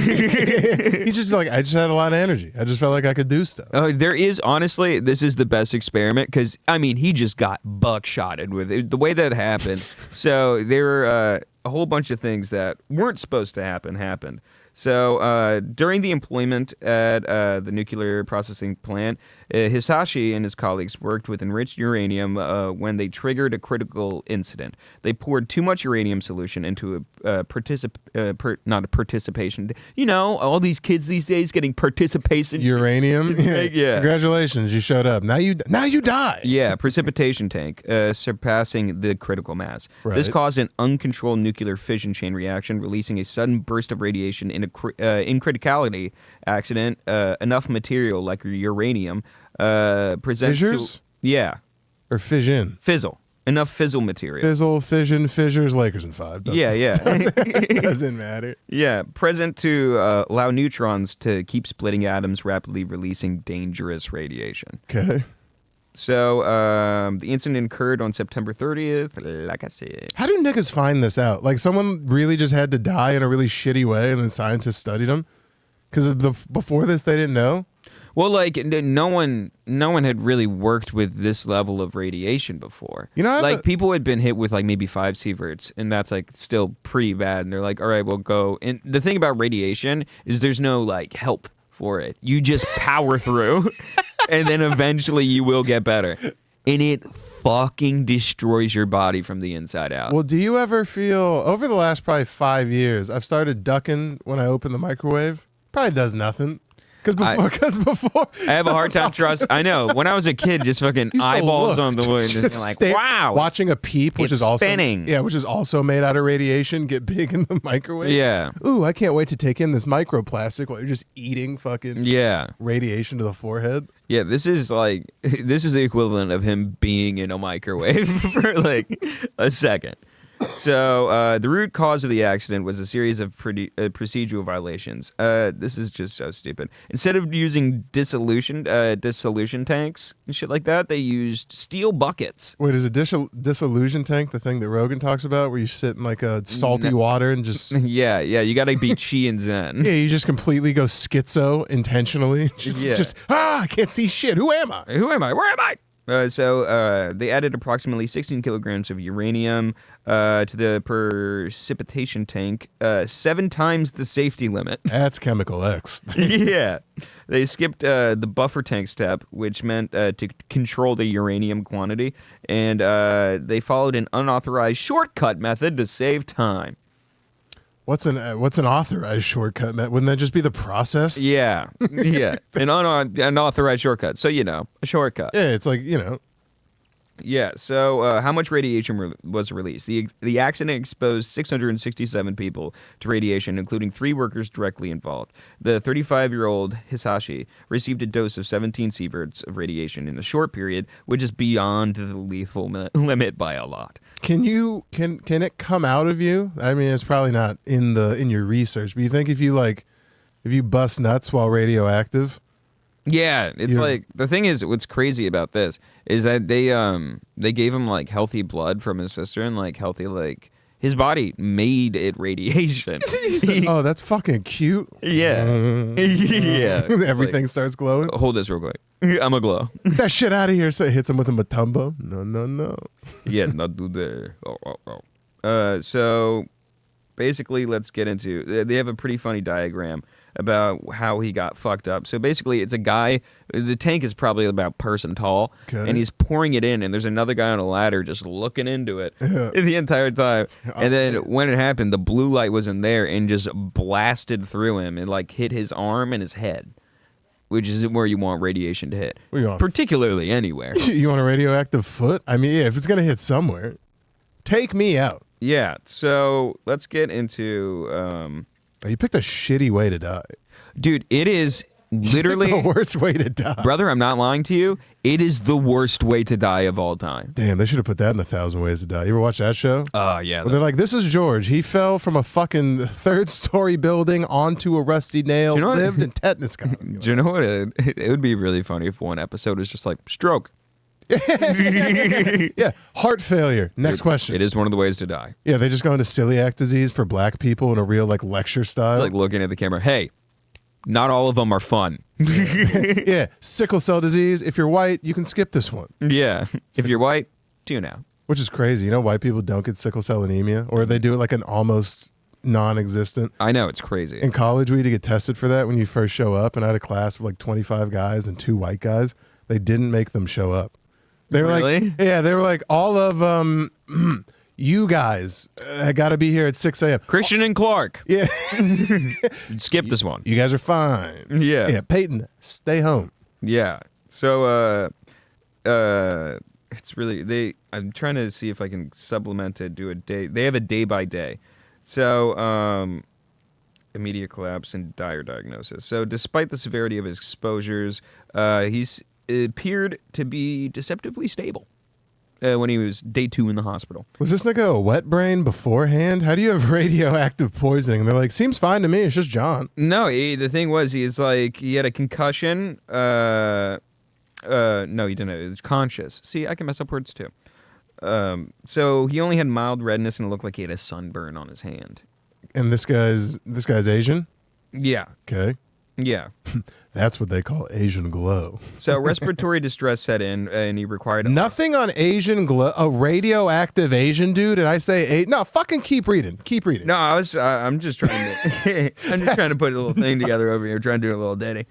just I just had a lot of energy. I just felt like I could do stuff. There is, honestly, this is the best experiment, because, I mean, he just got buckshotted with it. The way that happened. So there were a whole bunch of things that weren't supposed to happen happened. So during the employment at the nuclear processing plant, Hisashi and his colleagues worked with enriched uranium when they triggered a critical incident. They poured too much uranium solution into not a participation. You know, all these kids these days getting participation. Uranium? Yeah. Congratulations, you showed up. Now you die. Yeah, precipitation tank, surpassing the critical mass. Right. This caused an uncontrolled nuclear fission chain reaction, releasing a sudden burst of radiation in a in criticality accident. Enough material like uranium presents Fissures? Yeah. Or fission? Fizzle. Enough fizzle material. Fizzle, fission, fissures, Lakers in 5. Yeah. Doesn't matter. Yeah, present to allow neutrons to keep splitting atoms, rapidly releasing dangerous radiation. Okay. So the incident occurred on September 30th, like I said. How do niggas find this out? Like someone really just had to die in a really shitty way and then scientists studied them? Because before this they didn't know? Well, like no one had really worked with this level of radiation before. You know, like people had been hit with like maybe 5 sieverts, and that's like still pretty bad. And they're like, all right, we'll go. And the thing about radiation is there's no like help for it. You just power through, and then eventually you will get better. And it fucking destroys your body from the inside out. Well, do you ever feel, over the last probably 5 years, I've started ducking when I open the microwave? Probably does nothing. Because before, I have a hard time trusting. I know. When I was a kid, just fucking eyeballs on the wood, and like, wow. Watching a peep, which it's is also spinning. Yeah, which is also made out of radiation, get big in the microwave. Yeah. Ooh, I can't wait to take in this microplastic while you're just eating fucking radiation to the forehead. Yeah, this is the equivalent of him being in a microwave for like a second. So the root cause of the accident was a series of procedural violations. This is just so stupid. Instead of using dissolution tanks and shit like that, they used steel buckets. Wait, is a dissolution tank the thing that Rogan talks about, where you sit in like a salty water and just... Yeah, you gotta be chi and zen. Yeah, you just completely go schizo intentionally. I can't see shit. Who am I? Where am I? So they added approximately 16 kilograms of uranium to the precipitation tank, 7 times the safety limit. That's Chemical X. Yeah. They skipped the buffer tank step, which meant to control the uranium quantity, and they followed an unauthorized shortcut method to save time. What's an authorized shortcut? Wouldn't that just be the process? Yeah. An unauthorized shortcut. So, a shortcut. Yeah, it's like, Yeah, so how much radiation was released? The accident exposed 667 people to radiation, including 3 workers directly involved. The 35-year-old Hisashi received a dose of 17 sieverts of radiation in a short period, which is beyond the lethal limit by a lot. Can it come out of you? I mean, it's probably not in your research, but you think if you bust nuts while radioactive? Yeah, it's like, the thing is, what's crazy about this is that they gave him like healthy blood from his sister, and like healthy, like his body made it radiation. Oh, that's fucking cute. Yeah. Yeah. Everything starts glowing. Hold this real quick. I'm a glow. Get that shit out of here. So it hits him with a matumbo. No. Yeah, not do that. So basically, let's get into, they have a pretty funny diagram about how he got fucked up. So basically, it's a guy, the tank is probably about person tall, and he's pouring it in, and there's another guy on a ladder just looking into it the entire time. And then when it happened, the blue light was in there and just blasted through him and like hit his arm and his head, which is where you want radiation to hit. Particularly anywhere. You want a radioactive foot? I mean, yeah, if it's going to hit somewhere, take me out. Yeah, so let's get into... You picked a shitty way to die. Dude, it is literally... the worst way to die. Brother, I'm not lying to you. It is the worst way to die of all time. Damn, they should have put that in 1,000 Ways to Die. You ever watch that show? Yeah. Where they're like, this is George. He fell from a fucking 3rd-story building onto a rusty nail, lived in tetanus. Do you know what? It would be really funny if one episode is just like, stroke. Yeah, heart failure. Next question. It is one of the ways to die. Yeah, they just go into celiac disease for black people in a real like lecture style. It's like looking at the camera. Hey, not all of them are fun. Yeah, sickle cell disease. If you're white, you can skip this one. Yeah, if you're white, tune out. Which is crazy. You know, white people don't get sickle cell anemia, or they do it like an almost non-existent. I know, it's crazy. In college, we had to get tested for that when you first show up, and I had a class of like 25 guys and 2 white guys. They didn't make them show up. They were Really? they were like, all of you guys got to be here at 6 a.m. Christian and Clark. Yeah. Skip this one. You guys are fine. Yeah. Yeah, Peyton, stay home. Yeah. So it's really I'm trying to see if I can supplement it, do a day. They have a day by day. So immediate collapse and dire diagnosis. So despite the severity of his exposures, he's appeared to be deceptively stable when he was day 2 in the hospital. Was this nigga a wet brain beforehand? How do you have radioactive poisoning? And they're like, seems fine to me. It's just John. No, the thing was, he had a concussion. No, he didn't. It was conscious. See, I can mess up words too. So he only had mild redness and it looked like he had a sunburn on his hand. And this guy's Asian? Yeah. Okay. Yeah. That's what they call Asian glow. So respiratory distress set in, and he required nothing on Asian glow. A radioactive Asian dude, and I say no. Fucking keep reading. Keep reading. No, I'm just trying to. I'm just trying to put a little thing together over here. Trying to do a little ditty.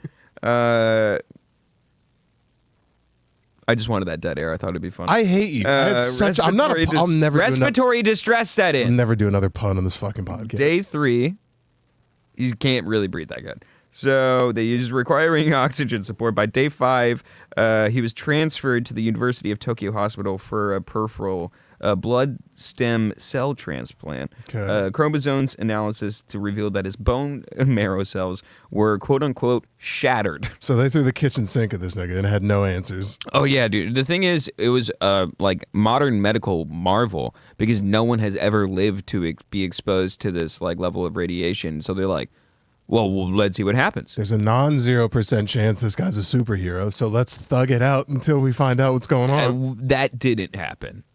I just wanted that dead air. I thought it'd be fun. I hate you. I'm not. I'll never. Respiratory distress set in. I'll never do another pun on this fucking podcast. Day 3, you can't really breathe that good. So they used requiring oxygen support. By day 5, he was transferred to the University of Tokyo Hospital for a peripheral blood stem cell transplant. Okay. Chromosomes analysis to reveal that his bone marrow cells were quote unquote shattered. So they threw the kitchen sink at this nigga and had no answers. Oh yeah, dude. The thing is, it was like modern medical marvel because no one has ever lived to be exposed to this like level of radiation. So they're like, well, let's see what happens. There's a non-0% chance this guy's a superhero, so let's thug it out until we find out what's going on. That didn't happen.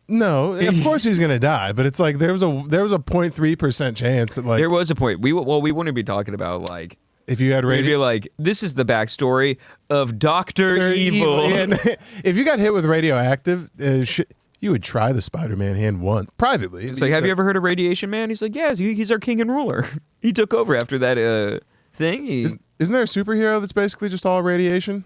No, of course he's gonna die, but it's like there was a 0.3% chance that like there was a point. We wouldn't be talking about like if you had maybe like this is the backstory of Dr. Evil. And if you got hit with radioactive, you would try the Spider-Man hand once privately. It's like, have you ever heard of Radiation Man? He's like, yes, he's our king and ruler. He took over after that thing. Isn't there a superhero that's basically just all radiation?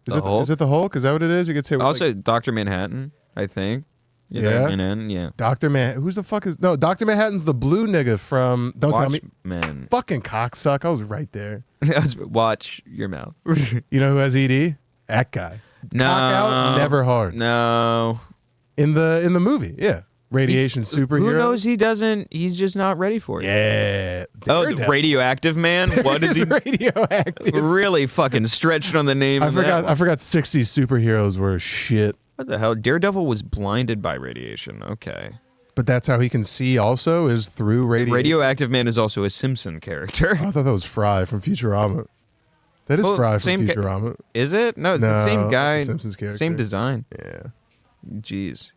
Is it the Hulk? Is that what it is? You could say also Dr. Manhattan, I think. Yeah. Dr. Manhattan. Who's the fuck is no? Dr. Manhattan's the blue nigga from. Don't tell me, man. Fucking cocksuck. I was right there. Watch your mouth. You know who has ED? That guy. No, Cock out, never hard. No. In the movie, yeah. Radiation superhero. Who knows he doesn't? He's just not ready for it. Yeah. The radioactive man. What is he? Radioactive. Really fucking stretched on the name. I forgot 60s superheroes were shit. What the hell? Daredevil was blinded by radiation. Okay. But that's how he can see also is through radiation. Radioactive man is also a Simpson character. Oh, I thought that was Fry from Futurama. That is Fry from Futurama. Is it? No, it's the same guy. It's the Simpsons character. Same design. Yeah. Jeez.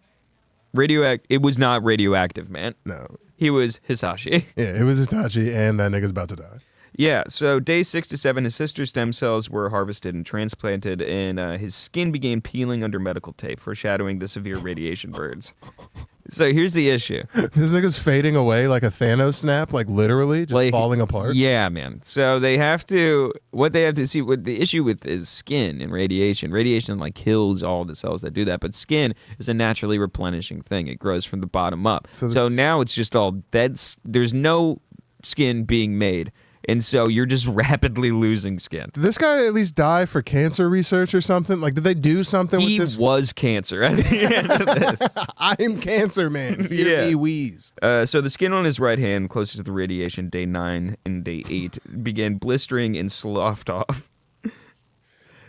It was not radioactive, man. No. He was Hisashi. Yeah, it was Itachi, and that nigga's about to die. Yeah, so days 6 to 7, his sister's stem cells were harvested and transplanted, and his skin began peeling under medical tape, foreshadowing the severe radiation burns. So here's the issue. This nigga's fading away like a Thanos snap, like literally just falling apart. Yeah, man. So they have to, what the issue with is skin and radiation. Radiation like kills all the cells that do that, but skin is a naturally replenishing thing. It grows from the bottom up. So now it's just all dead. There's no skin being made. And so you're just rapidly losing skin. Did this guy at least die for cancer research or something? Like, did they do something with this? He was cancer at the end of this. I'm cancer, man. Hear me wheeze. So the skin on his right hand, closest to the radiation, day 9 and day 8, began blistering and sloughed off.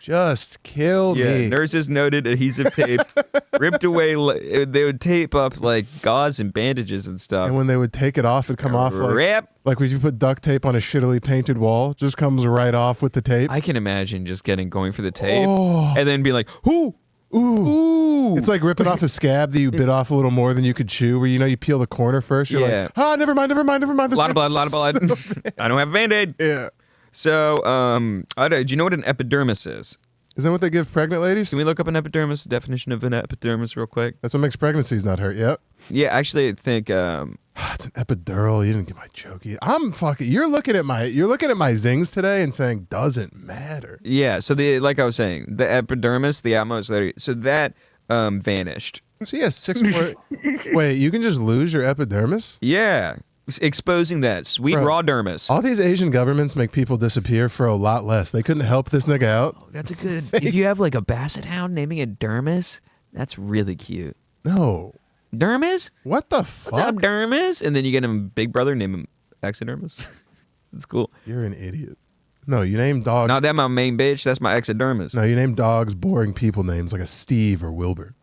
Just kill me. Nurses noted adhesive tape ripped away. They would tape up like gauze and bandages and stuff. And when they would take it off, it'd come off like when you put duct tape on a shittily painted wall, just comes right off with the tape. I can imagine just going for the tape and then be like, ooh. It's like ripping off a scab that you bit off a little more than you could chew, where you peel the corner first. You're like, never mind. A lot of blood. I don't have a Band-Aid. Yeah. So, do you know what an epidermis is? Is that what they give pregnant ladies? Can we look up an definition of an epidermis real quick? That's what makes pregnancies not hurt. Yep. Yeah, actually, I think... It's an epidural. You didn't get my joke. I'm fucking. You're looking at my zings today and saying doesn't matter. Yeah. So like I was saying, the epidermis, the outmost layer, so that vanished. So yeah, 6 more. Wait, you can just lose your epidermis? Yeah. Exposing that sweet raw dermis. All these Asian governments make people disappear for a lot less. They couldn't help this nigga out. Oh, that's a good. If you have like a basset hound naming it Dermis, that's really cute. No. Dermis? What the fuck? What's up, Dermis? And then you get him a big brother, name him Exodermis. That's cool. You're an idiot. No, you name dogs. Not that my main bitch. That's my Exodermis. No, you name dogs boring people names like a Steve or Wilbur.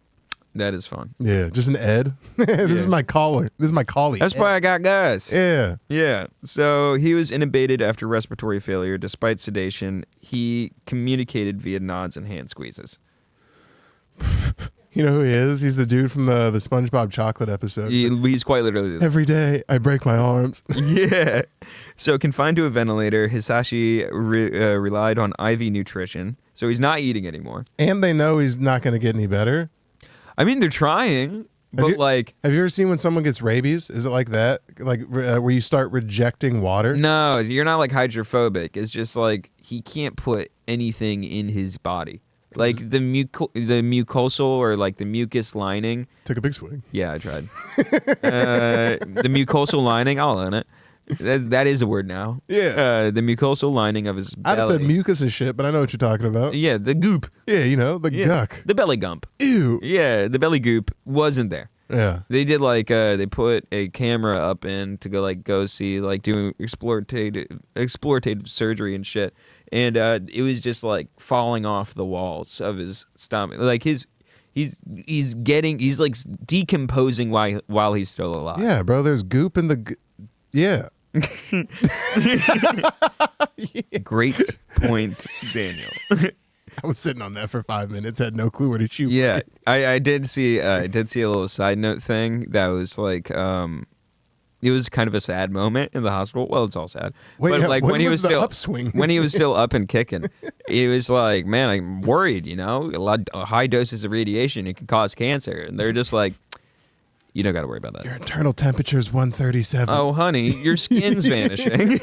That is fun. Yeah, just an Ed. This is my caller. This is my collie. That's why I got guys. Yeah. Yeah. So he was intubated after respiratory failure. Despite sedation, he communicated via nods and hand squeezes. You know who he is? He's the dude from the SpongeBob chocolate episode. He's quite literally. Every day I break my arms. Yeah. So confined to a ventilator, Hisashi relied on IV nutrition. So he's not eating anymore. And they know he's not going to get any better. I mean, they're trying, but have you ever seen when someone gets rabies? Is it like that? Like where you start rejecting water? No, you're not like hydrophobic. It's just like he can't put anything in his body. Like the mucosal or like the mucus lining. Took a big swing. Yeah, I tried. The mucosal lining, I'll own it. That is a word now. Yeah. The mucosal lining of his belly. I said mucus and shit, but I know what you're talking about. Yeah, the goop. Yeah, you know, the guck. The belly gump. Ew. Yeah, the belly goop wasn't there. Yeah. They did like they put a camera up in to go see like doing explorative surgery and shit, and it was just like falling off the walls of his stomach. Like he's like decomposing while he's still alive. Yeah, bro. There's goop in the. Yeah. Great point, Daniel. I was sitting on that for 5 minutes, had no clue where to shoot. Yeah, I did see a little side note thing that was like it was kind of a sad moment in the hospital. Well, it's all sad. Wait, but yeah, like when he was was the still upswing? when he was still up and kicking, it was like, man, I'm worried. You know, high doses of radiation, it can cause cancer, and they're just like, you don't got to worry about that. Your internal temperature is 137. Oh, honey, your skin's vanishing.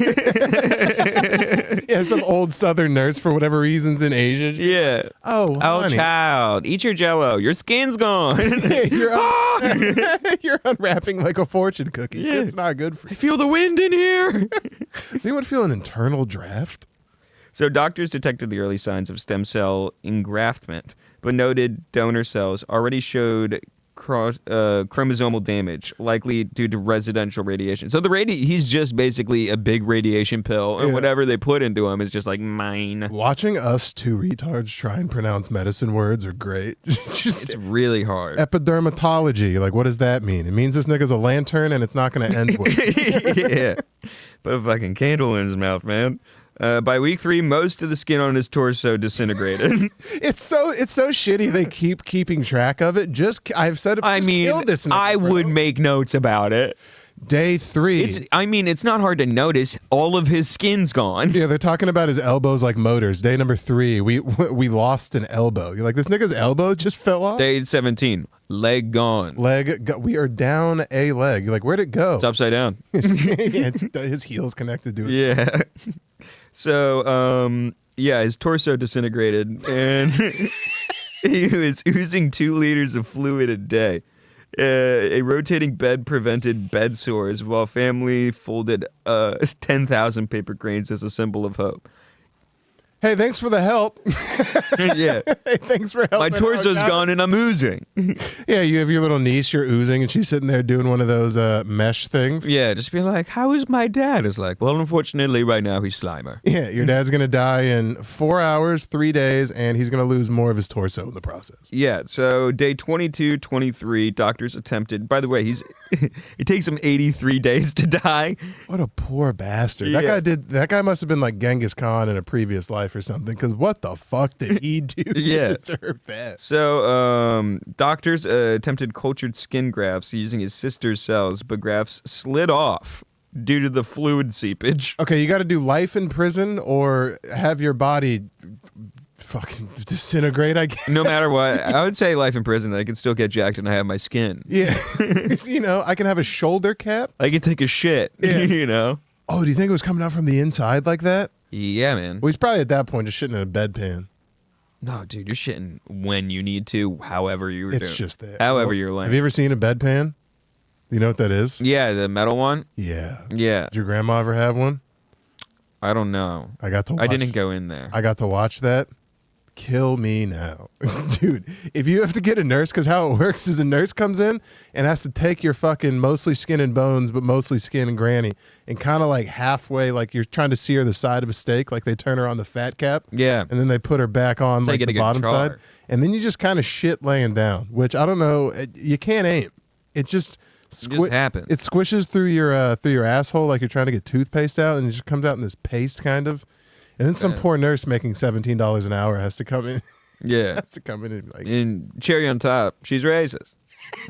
Yeah, some old Southern nurse for whatever reasons in Asia. Yeah. Oh, honey. Child, eat your Jello. Your skin's gone. You're unwrapping like a fortune cookie. Yeah. It's not good for you. I feel the wind in here. Anyone feel an internal draft? So doctors detected the early signs of stem cell engraftment, but noted donor cells already showed chromosomal damage, likely due to residential radiation. So he's just basically a big radiation pill, and whatever they put into him is just like mine. Watching us two retards try and pronounce medicine words are great. It's really hard. Epidermatology, like what does that mean? It means this nigga's a lantern and it's not going to end well. Yeah. Put a fucking candle in his mouth, man. By week 3, most of the skin on his torso disintegrated. It's so shitty. They keep keeping track of it. I've said it. Kill this nigga, I bro. would make notes about it. Day 3. It's not hard to notice. All of his skin's gone. Yeah, they're talking about his elbows like motors. Day number 3, we lost an elbow. You're like, this nigga's elbow just fell off. Day 17, leg gone. We are down a leg. You're like, where'd it go? It's upside down. Yeah, his heel's connected to his. Yeah. So, his torso disintegrated, and he was oozing 2 liters of fluid a day. A rotating bed prevented bed sores, while family folded 10,000 paper cranes as a symbol of hope. Hey, thanks for the help. Yeah. Hey, thanks for helping. My torso's gone and I'm oozing. Yeah, you have your little niece, you're oozing, and she's sitting there doing one of those mesh things. Yeah, just be like, how is my dad? It's like, well, unfortunately, right now he's Slimer. Yeah, your dad's going to die in 4 hours, 3 days, and he's going to lose more of his torso in the process. Yeah, so day 22, 23, doctors attempted. By the way, it takes him 83 days to die. What a poor bastard. Yeah. That guy must have been like Genghis Khan in a previous life or something, because what the fuck did he do to deserve that? So doctors attempted cultured skin grafts using his sister's cells, but grafts slid off due to the fluid seepage. Okay, you got to do life in prison or have your body fucking disintegrate, I guess. No matter what, I would say life in prison. I can still get jacked and I have my skin. Yeah. I can have a shoulder cap. I can take a shit. Yeah. Oh, do you think it was coming out from the inside like that? Yeah, man. Well, he's probably at that point just shitting in a bedpan. No, dude, you're shitting when you need to, however you're doing. It's just there. However you're laying. Have you ever seen a bedpan? You know what that is? Yeah, the metal one? Yeah. Yeah. Did your grandma ever have one? I don't know. I didn't go in there. I got to watch that. Kill me now. Dude, if you have to get a nurse, because how it works is a nurse comes in and has to take your fucking mostly skin and bones, but mostly skin and granny, and kind of like halfway, like you're trying to sear the side of a steak, like they turn her on the fat cap. Yeah. And then they put her back on like the bottom side. And then you just kind of shit laying down, which I don't know. You can't aim. It just happens. It squishes through your asshole like you're trying to get toothpaste out, and it just comes out in this paste kind of. And then some poor nurse making $17 an hour has to come in. Yeah. Has to come in and be like, and cherry on top, she's racist.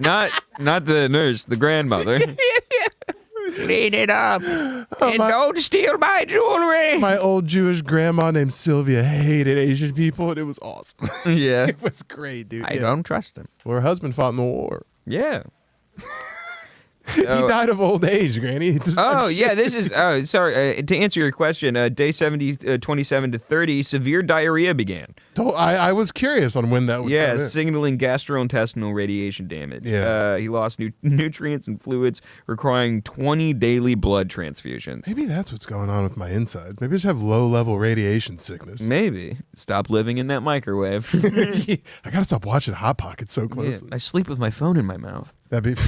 Not the nurse, the grandmother. Clean it up. And don't steal my jewelry. My old Jewish grandma named Sylvia hated Asian people, and it was awesome. Yeah. It was great, dude. I don't trust them. Well, her husband fought in the war. Yeah. He died of old age, Granny. This is sorry. To answer your question, day 27 to 30, severe diarrhea began. I was curious on when that would come in. Signaling gastrointestinal radiation damage. Yeah. He lost nutrients and fluids, requiring 20 daily blood transfusions. Maybe that's what's going on with my insides. Maybe I just have low-level radiation sickness. Maybe. Stop living in that microwave. I gotta stop watching Hot Pockets so closely. I sleep with my phone in my mouth. That'd be...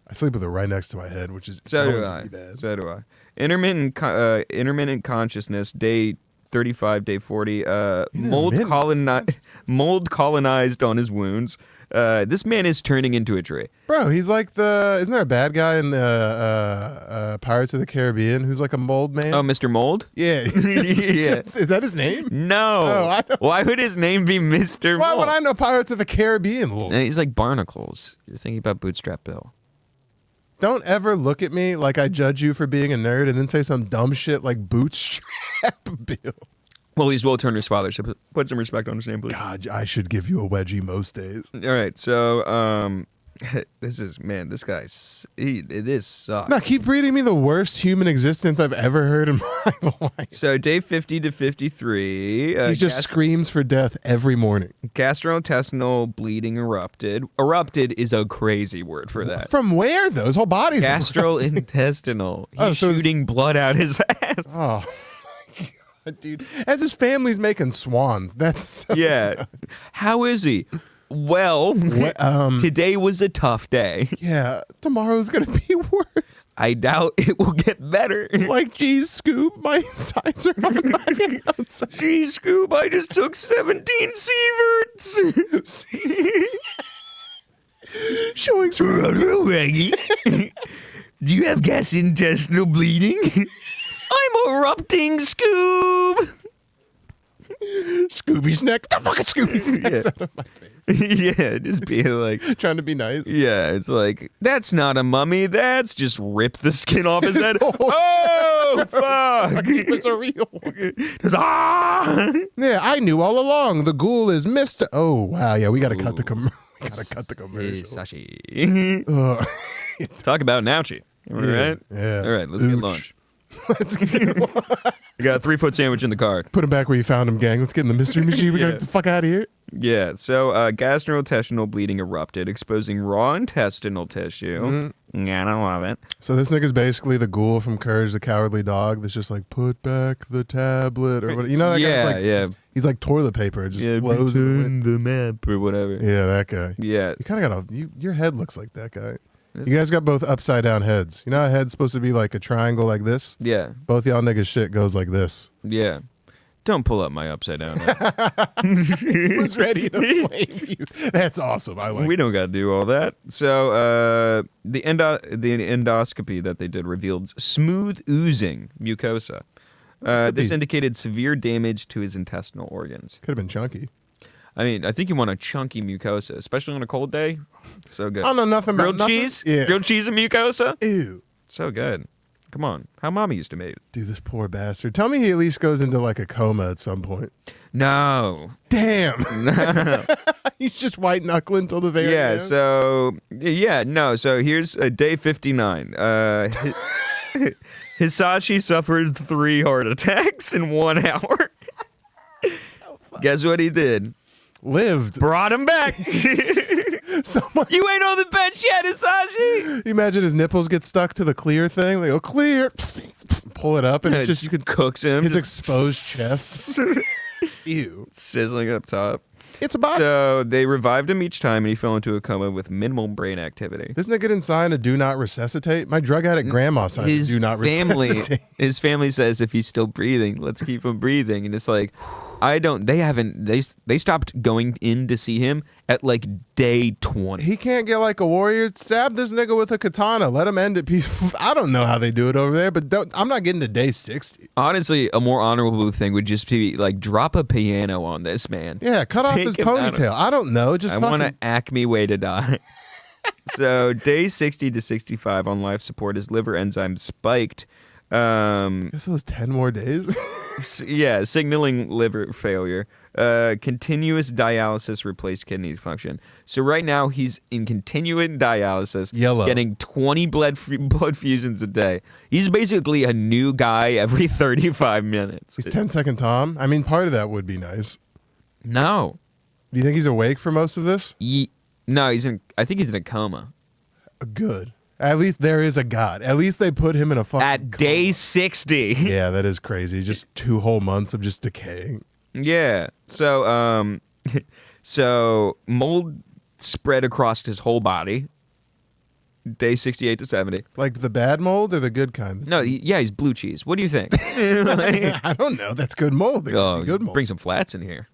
I sleep with it right next to my head, which is so do I. So do I. Intermittent consciousness, day 35, day 40. Mold colonized on his wounds. This man is turning into a tree. Bro, he's like isn't there a bad guy in the Pirates of the Caribbean who's like a mold man? Oh, Mr. Mold? Yeah. Is that his name? No. Oh, why would his name be Mr. Mold? Why would I know Pirates of the Caribbean? He's like Barnacles. You're thinking about Bootstrap Bill. Don't ever look at me like I judge you for being a nerd and then say some dumb shit like Bootstrap Bill. Well, he's Will Turner's father, so put some respect on his name, please. God, I should give you a wedgie most days. All right, so this sucks. No, keep reading me the worst human existence I've ever heard in my life. So day 50 to 53. He just screams for death every morning. Gastrointestinal bleeding erupted. Erupted is a crazy word for that. From where, though? His whole body's gastrointestinal. He's shooting blood out his ass. Oh, my God, dude. As his family's making swans. That's so nuts. How is he? Well, today was a tough day. Yeah, tomorrow's going to be worse. I doubt it will get better. Like, geez, Scoob, my insides are on my outside. Geez, Scoob, I just took 17 sieverts. Showing some Reggie. Do you have gastrointestinal bleeding? I'm erupting, Scoob. Scooby's neck. The fucking Scooby's neck's out of my face. Yeah, just being like trying to be nice. Yeah, it's like, that's not a mummy. That's just rip the skin off his head. Oh, fuck. It's a real one. Just, Yeah, I knew all along. The ghoul is Mr. Oh, wow. Yeah, we got to cut the commercial. We got to cut the commercial. Talk about an ouchie. All right? Yeah. All right, let's get lunch. Let's get lunch. You got a 3-foot sandwich in the car. Put him back where you found him, gang. Let's get in the mystery machine. We got to get the fuck out of here. Yeah, so gastrointestinal bleeding erupted, exposing raw intestinal tissue. Yeah, I love it. So this nigga's basically the ghoul from Courage the Cowardly Dog that's just like, put back the tablet or whatever. You know that guy's like, he's like toilet paper. It just flows in the map or whatever. Yeah, that guy. Yeah. You kind of got your head looks like that guy. You guys got both upside down heads. You know how a head's supposed to be like a triangle like this? Yeah. Both y'all niggas shit goes like this. Yeah. Don't pull up my upside down head. Who's ready to blame you? That's awesome. I like We don't got to do all that. So the endoscopy that they did revealed smooth oozing mucosa. This indicated severe damage to his intestinal organs. Could have been chunky. I mean, I think you want a chunky mucosa, especially on a cold day. So good. I don't know nothing about grilled cheese. Yeah. Grilled cheese and mucosa. Ew. So good. Come on. How Mama used to make it. Dude, this poor bastard. Tell me he at least goes into like a coma at some point. No. Damn. No. He's just white knuckling till the very Yeah, end. so, so here's day 59. Hisashi suffered 3 heart attacks in 1 hour. Guess what he did? Lived. Brought him back. Someone, You ain't on the bench yet, Hisashi. imagine his nipples get stuck to the clear thing. They go clear. Pull it up and it's just you could cooks him. his just exposed chest. Ew. sizzling up top. It's a body. So they revived him each time, and he fell into a coma with minimal brain activity. This nigga didn't sign a do not resuscitate. My drug addict grandma signed a do not resuscitate. His family says if he's still breathing, let's keep him breathing. And it's like, they stopped going in to see him at like day 20. He can't get like a warrior. Stab this nigga with a katana. Let him end it peaceful. I don't know how they do it over there, but I'm not getting to day 60. Honestly, a more honorable thing would just be like drop a piano on this man. Yeah, cut off Take his him out of- ponytail. I don't know. Just I fucking. want an Acme way to die. So day 60 to 65 on life support, his liver enzyme spiked. Guess it was 10 more days. Signaling liver failure. Continuous dialysis replaced kidney function. So right now he's in continuous dialysis, Yellow. getting 20 blood fusions a day. He's basically a new guy every 35 minutes. He's 10-second Tom. I mean, part of that would be nice. No. Do you think he's awake for most of this? No, I think he's in a coma. Good. At least there is a God. At least they put him in a fucking At day 60. Yeah, that is crazy. Just 2 whole months of just decaying. Yeah. So, so mold spread across his whole body. Day 68 to 70. Like the bad mold or the good kind? No, he's blue cheese. What do you think? I don't know. That's good mold. That could be good mold. Bring some flats in here.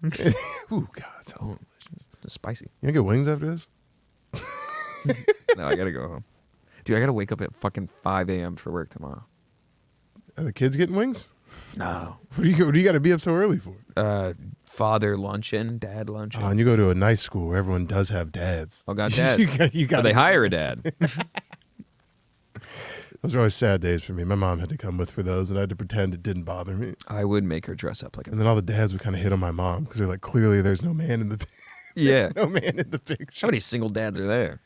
Ooh, God, that sounds delicious. It's spicy. You gonna get wings after this? No, I gotta go home. Dude, I gotta wake up at fucking 5 a.m. for work tomorrow. Are the kids getting wings? No. What do you got to be up so early for? Father luncheon, dad luncheon. Oh, and you go to a nice school where everyone does have dads. Oh, got dad. you got. So they hire a dad. Those are always sad days for me. My mom had to come with for those, and I had to pretend it didn't bother me. I would make her dress up like a... And then all the dads would kind of hit on my mom because they're like, clearly there's no man in the Yeah. there's no man in the picture. How many single dads are there?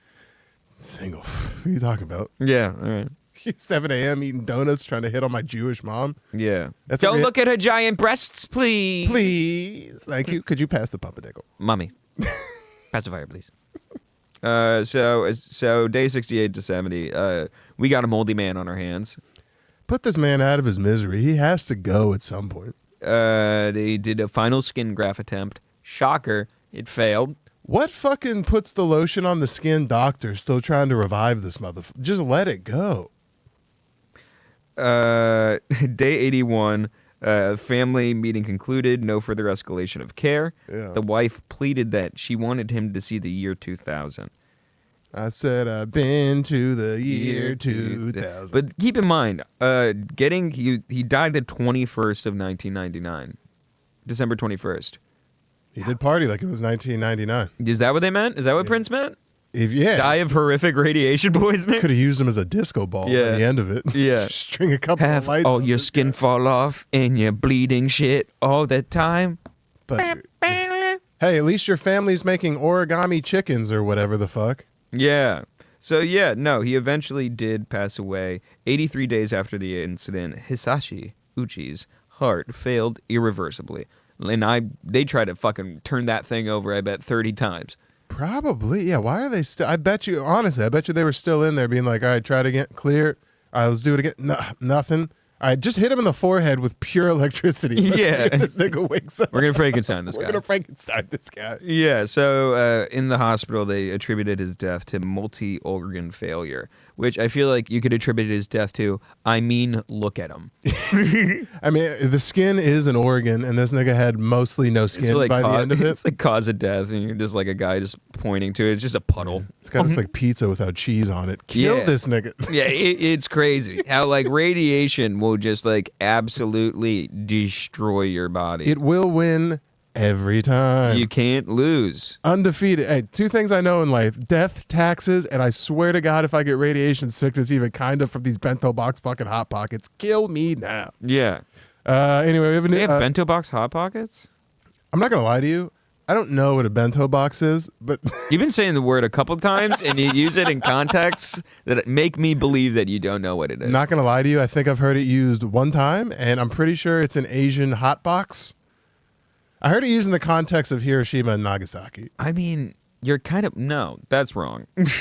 Single. What are you talking about? Yeah, all right. 7 a.m. eating donuts trying to hit on my Jewish mom. Yeah. That's Don't look at her giant breasts, please. Please. Thank you. Could you pass the pumpernickel? Mommy. Pacifier, please. So day 68 to 70, we got a moldy man on our hands. Put this man out of his misery. He has to go at some point. They did a final skin graft attempt. Shocker, it failed. What fucking puts the lotion on the skin doctor still trying to revive this motherfucker? Just let it go. Day 81, family meeting concluded. No further escalation of care. Yeah. The wife pleaded that she wanted him to see the year 2000. I said I've been to the year 2000. But keep in mind, he died the 21st of 1999, December 21st. He did party like it was 1999. Is that what they meant? Is that what Prince meant? Die of horrific radiation poisoning? Could have used him as a disco ball at the end of it. Yeah. Just string a couple of Have lights. all on your this skin guy. fall off and you're bleeding shit all the time. But hey, at least your family's making origami chickens or whatever the fuck. Yeah. So, he eventually did pass away. 83 days after the incident, Hisashi Uchi's heart failed irreversibly. And they tried to fucking turn that thing over, I bet, 30 times. Probably. Yeah. Why are they still? I bet you they were still in there being like, all right, try it again. Clear. All right, let's do it again. No, nothing. All right, just hit him in the forehead with pure electricity. Let's see if this nigga wakes up. We're going to Frankenstein this guy. We're going to Frankenstein this guy. Yeah, so in the hospital, they attributed his death to multi-organ failure, which I feel like you could attribute his death to, look at him. I mean, the skin is an organ, and this nigga had mostly no skin by the end of it. It's like cause of death, and you're just like a guy just pointing to it. It's just a puddle. This guy looks like pizza without cheese on it. Kill this nigga. Yeah, it's crazy how like radiation will just like absolutely destroy your body. It will win Every time. You can't lose. Undefeated. Hey, two things I know in life: death, taxes, and I swear to God, if I get radiation sickness, even kind of from these bento box fucking hot pockets, kill me now. Yeah. Anyway, we have They have bento box hot pockets? I'm not gonna lie to you. I don't know what a bento box is, but You've been saying the word a couple times, and you use it in contexts that make me believe that you don't know what it is. not gonna lie to you. I think I've heard it used one time, and I'm pretty sure it's an Asian hot box. I heard it used in the context of Hiroshima and Nagasaki. I mean, you're kind of... No, that's wrong. It's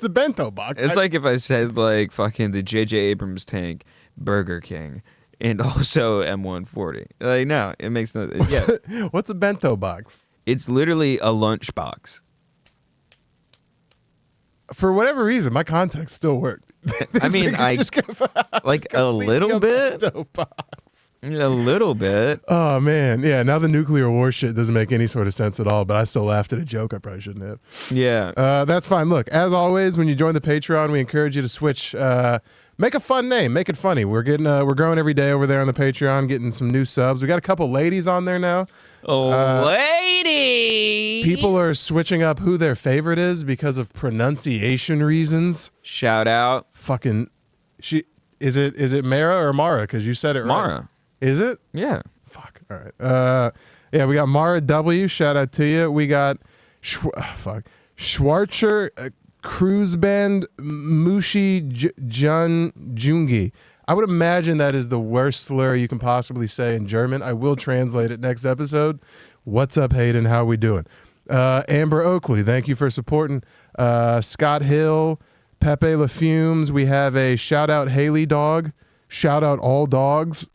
a bento box. It's like if I said, like, fucking the J.J. Abrams tank, Burger King, and also M140. Like, no, it makes no... Yeah. What's a bento box? It's literally a lunch box. For whatever reason, my context still worked. I mean, like a little bit. Bento box. A little bit. Oh man, yeah. Now the nuclear war shit doesn't make any sort of sense at all. But I still laughed at a joke I probably shouldn't have. Yeah. That's fine. Look, as always, when you join the Patreon, we encourage you to switch. Make a fun name. Make it funny. We're growing every day over there on the Patreon, getting some new subs. We got a couple ladies on there now. Oh, lady! People are switching up who their favorite is because of pronunciation reasons. Shout out. Fucking, is it Mara or Mara? Because you said it right. Mara. Is it? Yeah. Fuck. All right. Yeah, we got Mara W. Shout out to you. We got Schwarzer Cruise Band Mushi Jun Jungi. I would imagine that is the worst slur you can possibly say in German. I will translate it next episode. What's up, Hayden? How we doing? Amber Oakley, thank you for supporting. Scott Hill, Pepe LaFumes. We have a shout out Haley dog. Shout out all dogs.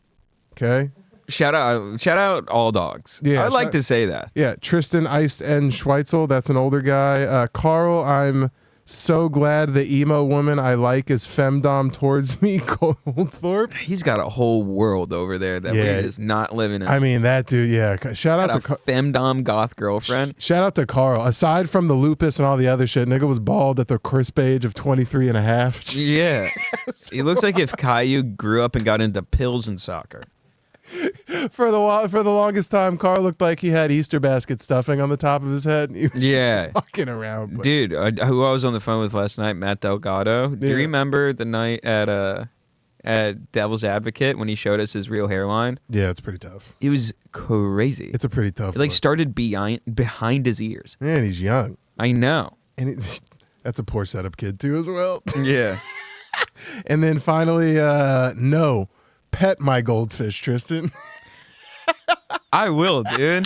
Okay. Shout out all dogs. Yeah, I like to say that. Yeah, Tristan Iced N. Schweitzel. That's an older guy. Carl, I'm so glad the emo woman I like is femdom towards me, Goldthorpe. He's got a whole world over there that he is not living in. I mean, that dude, yeah. Shout out to femdom goth girlfriend. Shout out to Carl. Aside from the lupus and all the other shit, nigga was bald at the crisp age of 23 and a half. Yeah. He looks like if Caillou grew up and got into pills and soccer. For the longest time, Carl looked like he had Easter basket stuffing on the top of his head. He was just fucking around. But. Dude, who I was on the phone with last night, Matt Delgado. Do you remember the night at Devil's Advocate when he showed us his real hairline? Yeah, it's pretty tough. It was crazy. It's a pretty tough. It started behind his ears. Man, he's young. I know. And that's a poor setup kid too, as well. Yeah. And then finally, no. Pet my goldfish, Tristan. I will, dude.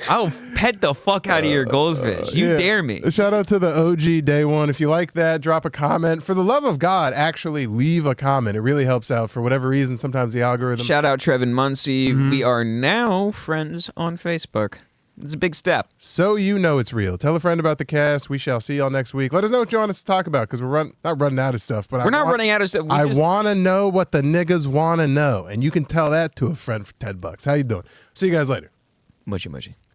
I'll pet the fuck out of your goldfish. You dare me. Shout out to the OG day one. If you like that, drop a comment. For the love of God, actually leave a comment. It really helps out. For whatever reason, sometimes the algorithm. Shout out Trevin Muncie. Mm-hmm. We are now friends on Facebook. It's a big step. So you know it's real. Tell a friend about the cast. We shall see y'all next week. Let us know what you want us to talk about because we're not running out of stuff. But we're not running out of stuff. I want to know what the niggas want to know. And you can tell that to a friend for $10. How you doing? See you guys later. Mushy mushy.